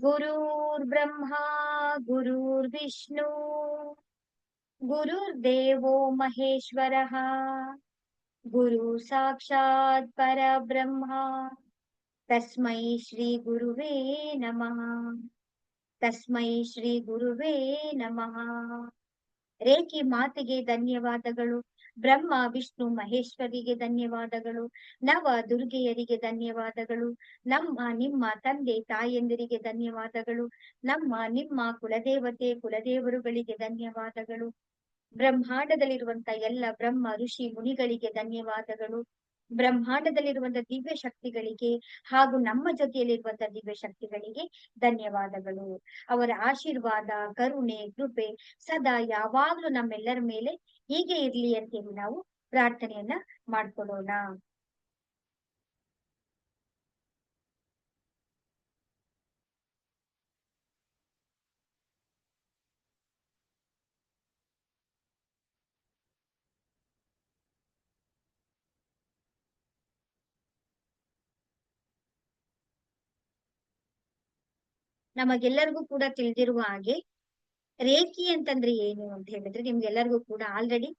गुरुर्ब्रह्मा गुरुर्विष्णु गुरुर्देवो महेश्वरः गुरु साक्षात् परब्रह्मा तस्मै श्री गुरुवे नमः। तस्मै ಶ್ರೀ ಗುರುವೇ ನಮಃ. ರೇಖಿ ಮಾತೆಗೆ ಧನ್ಯವಾದಗಳು. ಬ್ರಹ್ಮ ವಿಷ್ಣು ಮಹೇಶ್ವರಿಗೆ ಧನ್ಯವಾದಗಳು. ನವ ದುರ್ಗೆಯರಿಗೆ ಧನ್ಯವಾದಗಳು. ನಮ್ಮ ನಿಮ್ಮ ತಂದೆ ತಾಯಂದಿರಿಗೆ ಧನ್ಯವಾದಗಳು. ನಮ್ಮ ನಿಮ್ಮ ಕುಲದೇವತೆ ಕುಲದೇವರುಗಳಿಗೆ ಧನ್ಯವಾದಗಳು. ಬ್ರಹ್ಮಾಂಡದಲ್ಲಿರುವಂತ ಎಲ್ಲ ಬ್ರಹ್ಮ ಋಷಿ ಮುನಿಗಳಿಗೆ ಧನ್ಯವಾದಗಳು. ಬ್ರಹ್ಮಾಂಡದಲ್ಲಿರುವಂತಹ ದಿವ್ಯ ಶಕ್ತಿಗಳಿಗೆ ಹಾಗೂ ನಮ್ಮ ಜೊತೆಯಲ್ಲಿರುವಂತಹ ದಿವ್ಯ ಶಕ್ತಿಗಳಿಗೆ ಧನ್ಯವಾದಗಳು. ಅವರ ಆಶೀರ್ವಾದ, ಕರುಣೆ, ಕೃಪೆ ಸದಾ ಯಾವಾಗ್ಲೂ ನಮ್ಮೆಲ್ಲರ ಮೇಲೆ ಹೀಗೆ ಇರ್ಲಿ ಅಂತೇಳಿ ನಾವು ಪ್ರಾರ್ಥನೆಯನ್ನ ಮಾಡ್ಕೊಳ್ಳೋಣ. ನಮಗೆಲ್ಲರಿಗೂ ಕೂಡ ತಿಳಿದಿರುವ ಹಾಗೆ ರೇಖಿ ಅಂತಂದ್ರೆ ಏನು ಅಂತ ಹೇಳಿದ್ರೆ ನಿಮ್ಗೆಲ್ಲರಿಗೂ ಕೂಡ ಆಲ್ರೆಡಿ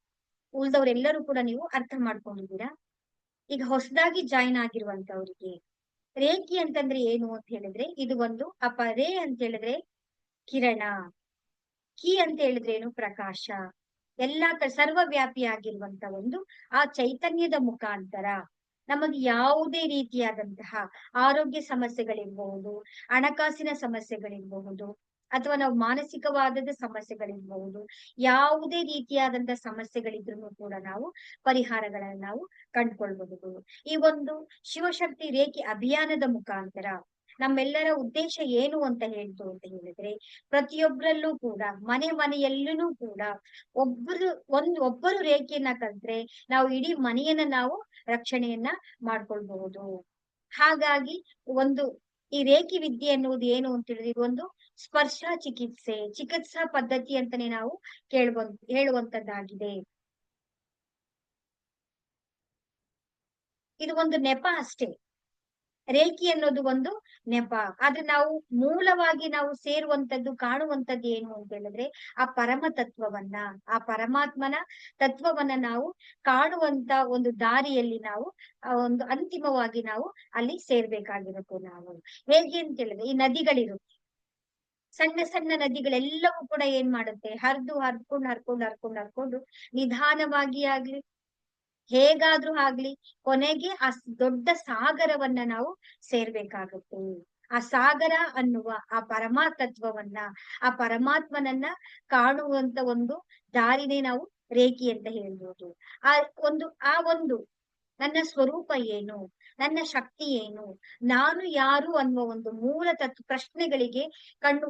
ಉಳ್ದವ್ರೆಲ್ಲರೂ ಕೂಡ ನೀವು ಅರ್ಥ ಮಾಡ್ಕೊಂಡಿದ್ದೀರಾ. ಈಗ ಹೊಸದಾಗಿ ಜಾಯಿನ್ ಆಗಿರುವಂತವ್ರಿಗೆ ರೇಖಿ ಅಂತಂದ್ರೆ ಏನು ಅಂತ ಹೇಳಿದ್ರೆ ಇದು ಒಂದು ರೇ ಅಂತ ಹೇಳಿದ್ರೆ ಕಿರಣ, ಕಿ ಅಂತ ಹೇಳಿದ್ರೆ ಏನು ಪ್ರಕಾಶ, ಎಲ್ಲಾ ಸರ್ವವ್ಯಾಪಿ ಆಗಿರುವಂತ ಒಂದು ಆ ಚೈತನ್ಯದ ಮುಖಾಂತರ ನಮಗೆ ಯಾವುದೇ ರೀತಿಯಾದಂತಹ ಆರೋಗ್ಯ ಸಮಸ್ಯೆಗಳಿರ್ಬಹುದು, ಹಣಕಾಸಿನ ಸಮಸ್ಯೆಗಳಿರ್ಬಹುದು, ಅಥವಾ ನಾವು ಮಾನಸಿಕವಾದದ ಸಮಸ್ಯೆಗಳಿರ್ಬಹುದು, ಯಾವುದೇ ರೀತಿಯಾದಂತಹ ಸಮಸ್ಯೆಗಳಿದ್ರು ಕೂಡ ನಾವು ಪರಿಹಾರಗಳನ್ನ ನಾವು ಕಂಡುಕೊಳ್ಬಹುದು. ಈ ಒಂದು ಶಿವಶಕ್ತಿ ರೇಖೆ ಅಭಿಯಾನದ ಮುಖಾಂತರ ನಮ್ಮೆಲ್ಲರ ಉದ್ದೇಶ ಏನು ಅಂತ ಹೇಳ್ತು ಅಂತ ಹೇಳಿದ್ರೆ, ಪ್ರತಿಯೊಬ್ಬರಲ್ಲೂ ಕೂಡ ಮನೆ ಮನೆಯಲ್ಲೂ ಕೂಡ ಒಬ್ಬರು ರೇಖೆಯನ್ನ ಕಲ್ತ್ರೆ ನಾವು ಇಡೀ ಮನೆಯನ್ನ ನಾವು ರಕ್ಷಣೆಯನ್ನ ಮಾಡ್ಕೊಳ್ಬಹುದು. ಹಾಗಾಗಿ ಒಂದು ಈ ರೇಖಿ ವಿದ್ಯೆ ಎನ್ನುವುದು ಏನು ಅಂತ ಹೇಳಿದ್ರೆ ಒಂದು ಸ್ಪರ್ಶ ಚಿಕಿತ್ಸಾ ಪದ್ಧತಿ ಅಂತಾನೆ ನಾವು ಹೇಳುವಂತದ್ದಾಗಿದೆ. ಇದು ಒಂದು ನೆಪ ಅಷ್ಟೇ. ರೇಖಿ ಅನ್ನೋದು ಒಂದು ನೆಪ. ಆದ್ರೆ ನಾವು ಮೂಲವಾಗಿ ನಾವು ಸೇರುವಂತದ್ದು ಕಾಣುವಂತದ್ದು ಏನು ಅಂತ ಹೇಳಿದ್ರೆ ಆ ಪರಮ ತತ್ವವನ್ನ, ಆ ಪರಮಾತ್ಮನ ತತ್ವವನ್ನ ನಾವು ಕಾಣುವಂತ ಒಂದು ದಾರಿಯಲ್ಲಿ ನಾವು ಒಂದು ಅಂತಿಮವಾಗಿ ನಾವು ಅಲ್ಲಿ ಸೇರ್ಬೇಕಾಗಿರುತ್ತೆ. ನಾವು ಹೇಗೆ ಅಂತ ಹೇಳಿದ್ರೆ ಈ ನದಿಗಳಿರುತ್ತೆ, ಸಣ್ಣ ಸಣ್ಣ ನದಿಗಳೆಲ್ಲವೂ ಕೂಡ ಏನ್ ಮಾಡುತ್ತೆ, ಹರ್ಕೊಂಡು ನಿಧಾನವಾಗಿ ಆಗ್ಲಿ ಹೇಗಾದ್ರೂ ಆಗ್ಲಿ ಕೊನೆಗೆ ಆ ದೊಡ್ಡ ಸಾಗರವನ್ನ ನಾವು ಸೇರ್ಬೇಕಾಗುತ್ತೆ. ಆ ಸಾಗರ ಅನ್ನುವ ಆ ಪರಮಾತತ್ವವನ್ನ, ಆ ಪರಮಾತ್ಮನನ್ನ ಕಾಣುವಂತ ಒಂದು ದಾರಿನೇ ನಾವು ರೇಖಿ ಅಂತ ಹೇಳ್ಬೋದು. ಆ ಒಂದು ನನ್ನ ಸ್ವರೂಪ ಏನು, ನನ್ನ ಶಕ್ತಿ ಏನು, ನಾನು ಯಾರು ಅನ್ನುವ ಒಂದು ಮೂಲ ಪ್ರಶ್ನೆಗಳಿಗೆ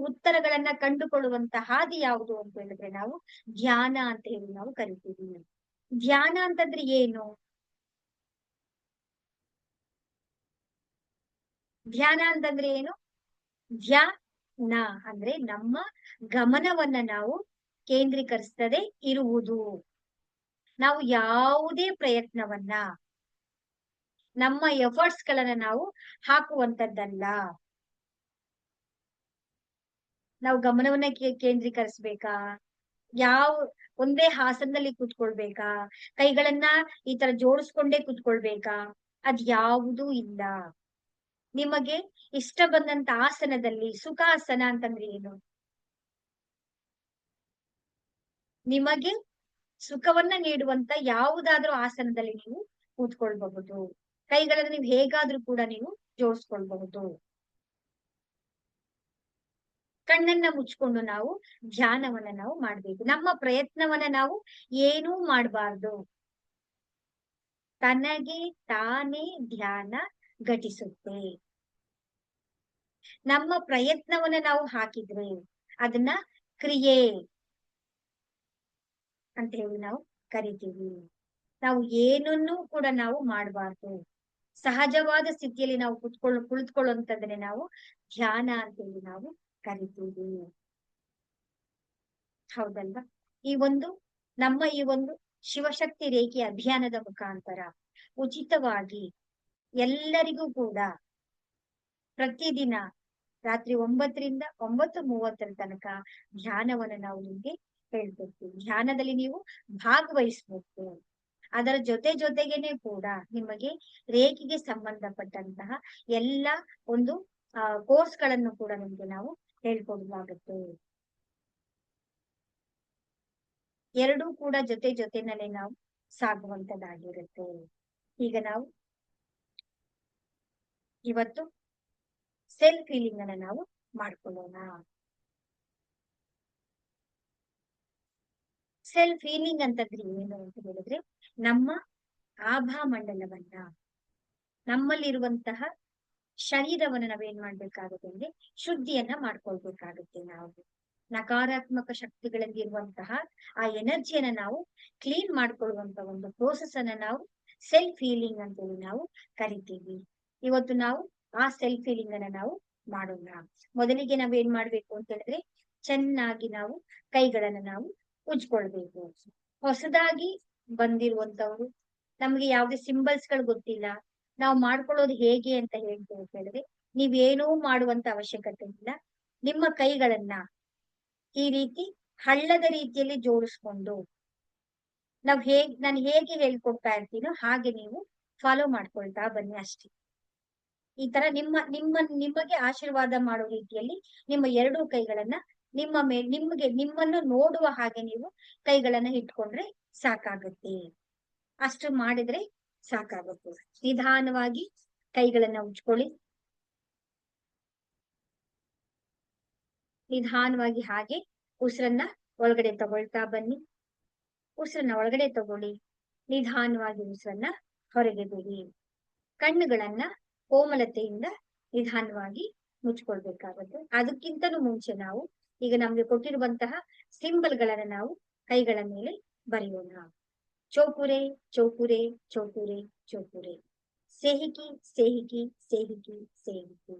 ಉತ್ತರಗಳನ್ನ ಕಂಡುಕೊಳ್ಳುವಂತ ಹಾದಿ ಯಾವುದು ಅಂತ ಹೇಳಿದ್ರೆ ನಾವು ಧ್ಯಾನ ಅಂತ ಹೇಳಿ ನಾವು ಕರಿತೀವಿ. ಧ್ಯಾನ ಅಂತಂದ್ರೆ ಏನು? ಧ್ಯಾನ ಅಂತಂದ್ರೆ ಏನು? ಧ್ಯಾನ ಅಂದ್ರೆ ನಮ್ಮ ಗಮನವನ್ನ ನಾವು ಕೇಂದ್ರೀಕರಿಸದೆ ಇರುವುದು. ನಾವು ಯಾವುದೇ ಪ್ರಯತ್ನವನ್ನ, ನಮ್ಮ ಎಫರ್ಟ್ಸ್ ಗಳನ್ನ ನಾವು ಹಾಕುವಂತದ್ದಲ್ಲ. ನಾವು ಗಮನವನ್ನ ಕೇಂದ್ರೀಕರಿಸ್ಬೇಕಾ, ಒಂದೇ ಹಾಸನದಲ್ಲಿ ಕೂತ್ಕೊಳ್ಬೇಕಾ, ಕೈಗಳನ್ನ ಈ ತರ ಜೋಡಿಸ್ಕೊಂಡೇ ಕೂತ್ಕೊಳ್ಬೇಕಾ? ಅದ್ ಯಾವುದೂ ಇಲ್ಲ. ನಿಮಗೆ ಇಷ್ಟ ಬಂದಂತ ಆಸನದಲ್ಲಿ, ಸುಖಾಸನ ಅಂತಂದ್ರೆ ಏನು? ನಿಮಗೆ ಸುಖವನ್ನ ನೀಡುವಂತ ಯಾವುದಾದ್ರೂ ಆಸನದಲ್ಲಿ ನೀವು ಕೂತ್ಕೊಳ್ಬಹುದು. ಕೈಗಳನ್ನ ನೀವು ಹೇಗಾದ್ರೂ ಕೂಡ ನೀವು ಜೋಡಿಸ್ಕೊಳ್ಬಹುದು. ಕಣ್ಣನ್ನ ಮುಚ್ಕೊಂಡು ನಾವು ಧ್ಯಾನವನ್ನ ನಾವು ಮಾಡ್ಬೇಕು. ನಮ್ಮ ಪ್ರಯತ್ನವನ್ನ ನಾವು ಏನೂ ಮಾಡಬಾರ್ದು. ತನಗೆ ತಾನೇ ಧ್ಯಾನ ಘಟಿಸುತ್ತೆ. ನಮ್ಮ ಪ್ರಯತ್ನವನ್ನ ನಾವು ಹಾಕಿದ್ರೆ ಅದನ್ನ ಕ್ರಿಯೆ ಅಂತ ಹೇಳಿ ನಾವು ಕರಿತೀವಿ. ನಾವು ಏನನ್ನೂ ಕೂಡ ನಾವು ಮಾಡಬಾರ್ದು. ಸಹಜವಾದ ಸ್ಥಿತಿಯಲ್ಲಿ ನಾವು ಕುಳಿತುಕೊಳ್ಳುವಂತದನ್ನೇ ನಾವು ಧ್ಯಾನ ಅಂತ ಹೇಳಿ ನಾವು ಕರಿತೀವಿ. ಹೌದಲ್ವಾ? ನಮ್ಮ ಈ ಒಂದು ಶಿವಶಕ್ತಿ ರೇಖೆ ಅಭಿಯಾನದ ಮುಖಾಂತರ ಉಚಿತವಾಗಿ ಎಲ್ಲರಿಗೂ ಕೂಡ ಪ್ರತಿದಿನ ರಾತ್ರಿ 9ರಿಂದ 9:30 ತನಕ ಧ್ಯಾನವನ್ನು ನಾವು ನಿಮ್ಗೆ ಹೇಳ್ಕೊಡ್ತೀವಿ. ಧ್ಯಾನದಲ್ಲಿ ನೀವು ಭಾಗವಹಿಸ್ಬೇಕು. ಅದರ ಜೊತೆಗೇನೆ ಕೂಡ ನಿಮಗೆ ರೇಖೆಗೆ ಸಂಬಂಧಪಟ್ಟಂತಹ ಎಲ್ಲ ಒಂದು ಕೋರ್ಸ್ ಗಳನ್ನು ಕೂಡ ನಿಮ್ಗೆ ನಾವು ಹೇಳ್ಕೊಡಲಾಗುತ್ತೆ. ಎರಡೂ ಕೂಡ ಜೊತೆನಲ್ಲೇ ನಾವು ಸಾಗುವಂತದ್ದಾಗಿರುತ್ತೆ. ಈಗ ನಾವು ಇವತ್ತು ಸೆಲ್ಫ್ ಹೀಲಿಂಗ್ ಅನ್ನ ನಾವು ಮಾಡ್ಕೊಳ್ಳೋಣ. ಸೆಲ್ಫ್ ಹೀಲಿಂಗ್ ಅಂತಂದ್ರೆ ಏನು ಅಂತ ಹೇಳಿದ್ರೆ, ನಮ್ಮ ಆಭಾ ಮಂಡಲವನ್ನ, ನಮ್ಮಲ್ಲಿರುವಂತಹ ಶರೀರವನ್ನ ನಾವೇನ್ ಮಾಡ್ಬೇಕಾಗುತ್ತೆ ಅಂದ್ರೆ ಶುದ್ಧಿಯನ್ನ ಮಾಡ್ಕೊಳ್ಬೇಕಾಗುತ್ತೆ. ನಾವು ನಕಾರಾತ್ಮಕ ಶಕ್ತಿಗಳಲ್ಲಿ ಇರುವಂತಹ ಆ ಎನರ್ಜಿಯನ್ನ ನಾವು ಕ್ಲೀನ್ ಮಾಡ್ಕೊಳ್ಳುವಂತ ಒಂದು ಪ್ರೋಸೆಸ್ ಅನ್ನ ನಾವು ಸೆಲ್ಫ್ ಹೀಲಿಂಗ್ ಅಂತೇಳಿ ನಾವು ಕರಿತೀವಿ. ಇವತ್ತು ನಾವು ಆ ಸೆಲ್ಫ್ ಹೀಲಿಂಗ್ ಅನ್ನ ನಾವು ಮಾಡೋಣ. ಮೊದಲಿಗೆ ನಾವೇನ್ ಮಾಡ್ಬೇಕು ಅಂತ ಹೇಳಿದ್ರೆ, ಚೆನ್ನಾಗಿ ನಾವು ಕೈಗಳನ್ನ ನಾವು ಉಜ್ಕೊಳ್ಬೇಕು. ಹೊಸದಾಗಿ ಬಂದಿರುವಂತವ್ರು, ನಮ್ಗೆ ಯಾವ್ದೇ ಸಿಂಬಲ್ಸ್ ಗಳು ಗೊತ್ತಿಲ್ಲ, ನಾವು ಮಾಡ್ಕೊಳ್ಳೋದು ಹೇಗೆ ಅಂತ ಹೇಳಿದ್ರೆ, ನೀವೇನೂ ಮಾಡುವಂತ ಅವಶ್ಯಕತೆ ಇಲ್ಲ. ನಿಮ್ಮ ಕೈಗಳನ್ನ ಈ ರೀತಿ ಹಳ್ಳದ ರೀತಿಯಲ್ಲಿ ಜೋಡಿಸ್ಕೊಂಡು ನಾನು ಹೇಗೆ ಹೇಳ್ಕೊಡ್ತಾ ಇರ್ತೀನೋ ಹಾಗೆ ನೀವು ಫಾಲೋ ಮಾಡ್ಕೊಳ್ತಾ ಬನ್ನಿ ಅಷ್ಟೇ. ಈ ತರ ನಿಮಗೆ ಆಶೀರ್ವಾದ ಮಾಡೋ ರೀತಿಯಲ್ಲಿ ನಿಮ್ಮ ಎರಡೂ ಕೈಗಳನ್ನ ನಿಮ್ಮನ್ನು ನೋಡುವ ಹಾಗೆ ನೀವು ಕೈಗಳನ್ನ ಇಟ್ಕೊಂಡ್ರೆ ಸಾಕಾಗುತ್ತೆ. ಅಷ್ಟು ಮಾಡಿದ್ರೆ ಸಾಕಾಗುತ್ತೆ. ನಿಧಾನವಾಗಿ ಕೈಗಳನ್ನ ಉಜ್ಕೊಳ್ಳಿ. ನಿಧಾನವಾಗಿ ಹಾಗೆ ಉಸಿರನ್ನ ಒಳಗಡೆ ತಗೊಳ್ತಾ ಬನ್ನಿ. ಉಸಿರನ್ನ ಒಳಗಡೆ ತಗೊಳ್ಳಿ. ನಿಧಾನವಾಗಿ ಉಸಿರನ್ನ ಹೊರಗೆ ಬಿಡಿ. ಕಣ್ಣುಗಳನ್ನ ಕೋಮಲತೆಯಿಂದ ನಿಧಾನವಾಗಿ ಮುಚ್ಕೊಳ್ಬೇಕಾಗುತ್ತೆ. ಅದಕ್ಕಿಂತಲೂ ಮುಂಚೆ ನಾವು ಈಗ ನಮ್ಗೆ ಕೊಟ್ಟಿರುವಂತಹ ಸಿಂಬಲ್ ಗಳನ್ನ ನಾವು ಕೈಗಳ ಮೇಲೆ ಬರೆಯೋಣ. ಚೋಪುರೆ ಚೋಪುರೆ ಚೋಪುರೆ ಚೋಪುರೆ, ಸೇಹಿಕಿ ಸೇಹಿಕಿ ಸೇಹಿಕಿ ಸೇಹಿಕಿ.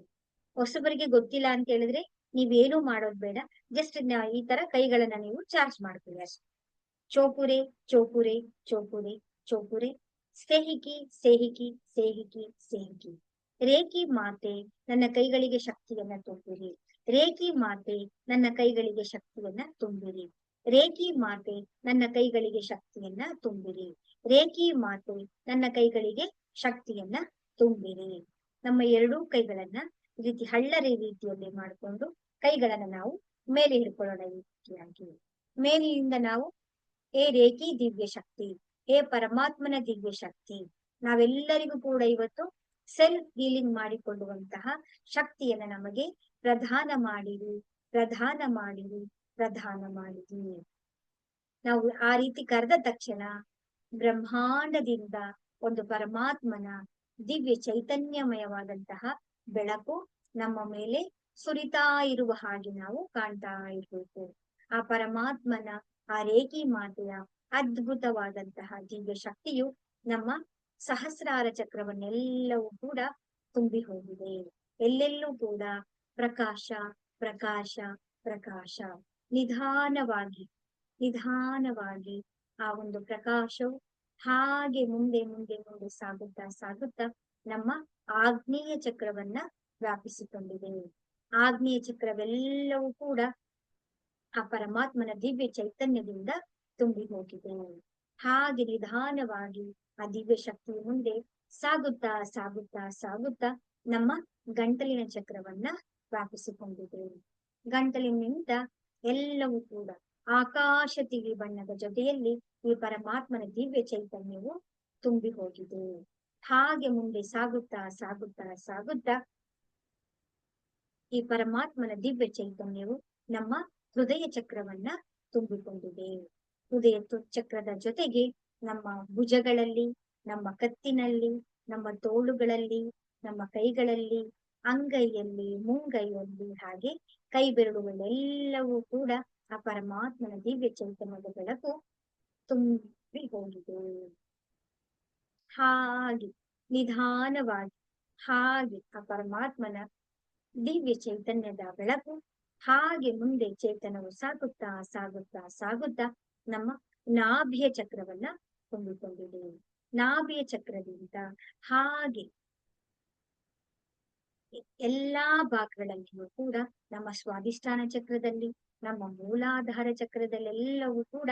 ಹೊಸಬರಿಗೆ ಗೊತ್ತಿಲ್ಲ ಅಂತ ಹೇಳಿದ್ರೆ ನೀವೇನು ಮಾಡೋದ್ ಬೇಡ, ಜಸ್ಟ್ ಈ ತರ ಕೈಗಳನ್ನ ನೀವು ಚಾರ್ಜ್ ಮಾಡ್ಕೊಳ್ಳಿ ಅಷ್ಟೇ. ಚೋಪುರೆ ಚೋಪುರೆ ಚೋಪುರೆ ಚೋಪುರೆ, ಸೇಹಿಕಿ ಸೇಹಿಕಿ ಸೇಹಿಕಿ ಸೇಹಿಕಿ. ರೇಖಿ ಮಾತೆ ನನ್ನ ಕೈಗಳಿಗೆ ಶಕ್ತಿಯನ್ನ ತುಂಬಿರಿ. ರೇಖಿ ಮಾತೆ ನನ್ನ ಕೈಗಳಿಗೆ ಶಕ್ತಿಯನ್ನ ತುಂಬಿರಿ. ರೇಖಿ ಮಾತೆ ನನ್ನ ಕೈಗಳಿಗೆ ಶಕ್ತಿಯನ್ನ ತುಂಬಿರಿ. ರೇಖಿ ಮಾತೆ ನನ್ನ ಕೈಗಳಿಗೆ ಶಕ್ತಿಯನ್ನ ತುಂಬಿರಿ. ನಮ್ಮ ಎರಡೂ ಕೈಗಳನ್ನ ಈ ರೀತಿ ಹಳ್ಳರೆ ರೀತಿಯಲ್ಲಿ ಮಾಡಿಕೊಂಡು ಕೈಗಳನ್ನ ನಾವು ಮೇಲೆ ಹಿಡ್ಕೊಳ್ಳೋಣ. ಈ ರೀತಿಯಾಗಿ ಮೇಲಿನಿಂದ ನಾವು ಹೇ ರೇಖಿ ದಿವ್ಯ ಶಕ್ತಿ, ಹೇ ಪರಮಾತ್ಮನ ದಿವ್ಯ ಶಕ್ತಿ, ನಾವೆಲ್ಲರಿಗೂ ಕೂಡ ಇವತ್ತು ಸೆಲ್ಫ್ ಹೀಲಿಂಗ್ ಮಾಡಿಕೊಳ್ಳುವಂತಹ ಶಕ್ತಿಯನ್ನ ನಮಗೆ ಪ್ರದಾನ ಮಾಡಿರಿ, ಪ್ರದಾನ ಮಾಡಿರಿ, ಪ್ರದಾನ ಮಾಡಿರಿ. ನಾವು ಆ ರೀತಿ ಕರೆದ ತಕ್ಷಣ ಬ್ರಹ್ಮಾಂಡದಿಂದ ಒಂದು ಪರಮಾತ್ಮನ ದಿವ್ಯ ಚೈತನ್ಯಮಯವಾದಂತಹ ಬೆಳಕು ನಮ್ಮ ಮೇಲೆ ಸುರಿತಾ ಇರುವ ಹಾಗೆ ನಾವು ಕಾಣ್ತಾ ಇರ್ಬೇಕು. ಆ ಪರಮಾತ್ಮನ ಆ ರೇಖಿ ಮಾತೆಯ ಅದ್ಭುತವಾದಂತಹ ದಿವ್ಯ ಶಕ್ತಿಯು ನಮ್ಮ ಸಹಸ್ರಾರ ಚಕ್ರವನ್ನೆಲ್ಲವೂ ಕೂಡ ತುಂಬಿ ಹೋಗಿದೆ. ಎಲ್ಲೆಲ್ಲೂ ಕೂಡ ಪ್ರಕಾಶ ಪ್ರಕಾಶ ಪ್ರಕಾಶ. ನಿಧಾನವಾಗಿ ನಿಧಾನವಾಗಿ ಆ ಒಂದು ಪ್ರಕಾಶವು ಹಾಗೆ ಮುಂದೆ ಮುಂದೆ ಮುಂದೆ ಸಾಗುತ್ತಾ ಸಾಗುತ್ತಾ ನಮ್ಮ ಆಗ್ನೇಯ ಚಕ್ರವನ್ನ ವ್ಯಾಪಿಸಿಕೊಂಡಿದೆ. ಆಗ್ನೇಯ ಚಕ್ರವೆಲ್ಲವೂ ಕೂಡ ಆ ಪರಮಾತ್ಮನ ದಿವ್ಯ ಚೈತನ್ಯದಿಂದ ತುಂಬಿ ಹೋಗಿದೆ. ಹಾಗೆ ನಿಧಾನವಾಗಿ ಆ ದಿವ್ಯ ಶಕ್ತಿಯ ಮುಂದೆ ಸಾಗುತ್ತಾ ಸಾಗುತ್ತಾ ಸಾಗುತ್ತಾ ನಮ್ಮ ಗಂಟಲಿನ ಚಕ್ರವನ್ನ ವ್ಯಾಪಿಸಿಕೊಂಡಿದೆ. ಗಂಟಲಿನಿಂದ ಎಲ್ಲವೂ ಕೂಡ ಆಕಾಶ ತಿಳಿ ಬಣ್ಣದ ಜೊತೆಯಲ್ಲಿ ಈ ಪರಮಾತ್ಮನ ದಿವ್ಯ ಚೈತನ್ಯವು ತುಂಬಿ ಹೋಗಿದೆ. ಹಾಗೆ ಮುಂದೆ ಸಾಗುತ್ತಾ ಸಾಗುತ್ತಾ ಸಾಗುತ್ತಾ ಈ ಪರಮಾತ್ಮನ ದಿವ್ಯ ಚೈತನ್ಯವು ನಮ್ಮ ಹೃದಯ ಚಕ್ರವನ್ನ ತುಂಬಿಕೊಂಡಿದೆ. ಹೃದಯ ಚಕ್ರದ ಜೊತೆಗೆ ನಮ್ಮ ಭುಜಗಳಲ್ಲಿ, ನಮ್ಮ ಕತ್ತಿನಲ್ಲಿ, ನಮ್ಮ ತೋಳುಗಳಲ್ಲಿ, ನಮ್ಮ ಕೈಗಳಲ್ಲಿ, ಅಂಗೈಯಲ್ಲಿ, ಮುಂಗೈಯಲ್ಲಿ, ಹಾಗೆ ಕೈ ಬೆರಳುಗಳೆಲ್ಲವೂ ಕೂಡ ಆ ಪರಮಾತ್ಮನ ದಿವ್ಯ ಚೈತನ್ಯದ ಬೆಳಕು ತುಂಬಿ ಹೋಗಿದೆ. ಹಾಗೆ ನಿಧಾನವಾಗಿ ಹಾಗೆ ಆ ಪರಮಾತ್ಮನ ದಿವ್ಯ ಚೈತನ್ಯದ ಬೆಳಕು ಹಾಗೆ ಮುಂದೆ ಚೇತನವು ಸಾಗುತ್ತಾ ಸಾಗುತ್ತಾ ಸಾಗುತ್ತಾ ನಮ್ಮ ನಾಭಿಯ ಚಕ್ರವನ್ನ ತುಂಬಿಕೊಂಡಿದೆ. ನಾಭಿಯ ಚಕ್ರದಿಂದ ಹಾಗೆ ಎಲ್ಲಾ ಭಾಗಗಳಲ್ಲಿಯೂ ಕೂಡ ನಮ್ಮ ಸ್ವಾಧಿಷ್ಠಾನ ಚಕ್ರದಲ್ಲಿ, ನಮ್ಮ ಮೂಲಾಧಾರ ಚಕ್ರದಲ್ಲೆಲ್ಲವೂ ಕೂಡ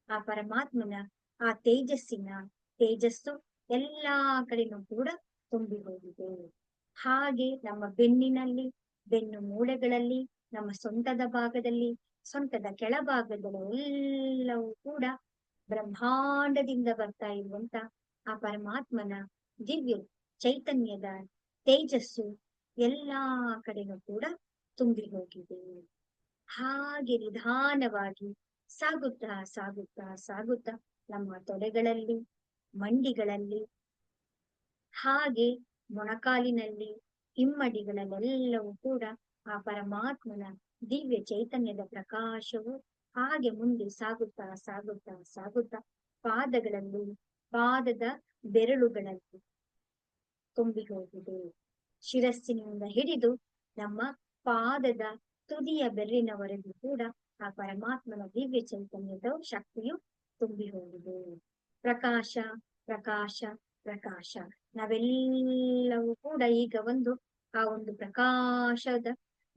ಆ ಪರಮಾತ್ಮನ ಆ ತೇಜಸ್ಸು ಎಲ್ಲಾ ಕಡೆನೂ ಕೂಡ ತುಂಬಿ ಹೋಗಿದೆ. ಹಾಗೆ ನಮ್ಮ ಬೆನ್ನಿನಲ್ಲಿ, ಬೆನ್ನು ಮೂಳೆಗಳಲ್ಲಿ, ನಮ್ಮ ಸೊಂಟದ ಭಾಗದಲ್ಲಿ, ಸೊಂಟದ ಕೆಳಭಾಗದಲ್ಲೆಲ್ಲವೂ ಕೂಡ ಬ್ರಹ್ಮಾಂಡದಿಂದ ಬರ್ತಾ ಇರುವಂತ ಆ ಪರಮಾತ್ಮನ ದಿವ್ಯ ಚೈತನ್ಯದ ತೇಜಸ್ಸು ಎಲ್ಲಾ ಕಡೆನೂ ಕೂಡ ತುಂಬಿ ಹೋಗಿದೆ. ಹಾಗೆ ನಿಧಾನವಾಗಿ ಸಾಗುತ್ತಾ ಸಾಗುತ್ತಾ ಸಾಗುತ್ತಾ ನಮ್ಮ ತೊಡೆಗಳಲ್ಲಿ, ಮಂಡಿಗಳಲ್ಲಿ, ಹಾಗೆ ಮೊಣಕಾಲಿನಲ್ಲಿ, ಹಿಮ್ಮಡಿಗಳಲ್ಲೆಲ್ಲವೂ ಕೂಡ ಆ ಪರಮಾತ್ಮನ ದಿವ್ಯ ಚೈತನ್ಯದ ಪ್ರಕಾಶವು ಹಾಗೆ ಮುಂದೆ ಸಾಗುತ್ತಾ ಸಾಗುತ್ತಾ ಸಾಗುತ್ತಾ ಪಾದಗಳಲ್ಲಿ, ಪಾದದ ಬೆರಳುಗಳಲ್ಲಿ ತುಂಬಿ ಹೋಗಿದೆ. ಶಿರಸ್ಸಿನಿಂದ ಹಿಡಿದು ನಮ್ಮ ಪಾದದ ತುದಿಯ ಬೆರಳಿನವರೆಗೂ ಕೂಡ ಆ ಪರಮಾತ್ಮನ ದಿವ್ಯ ಚೈತನ್ಯದ ಶಕ್ತಿಯು ತುಂಬಿ ಹೋಗಿದೆ. ಪ್ರಕಾಶ ಪ್ರಕಾಶ ಪ್ರಕಾಶ. ನಾವೆಲ್ಲವೂ ಕೂಡ ಈಗ ಆ ಒಂದು ಪ್ರಕಾಶದ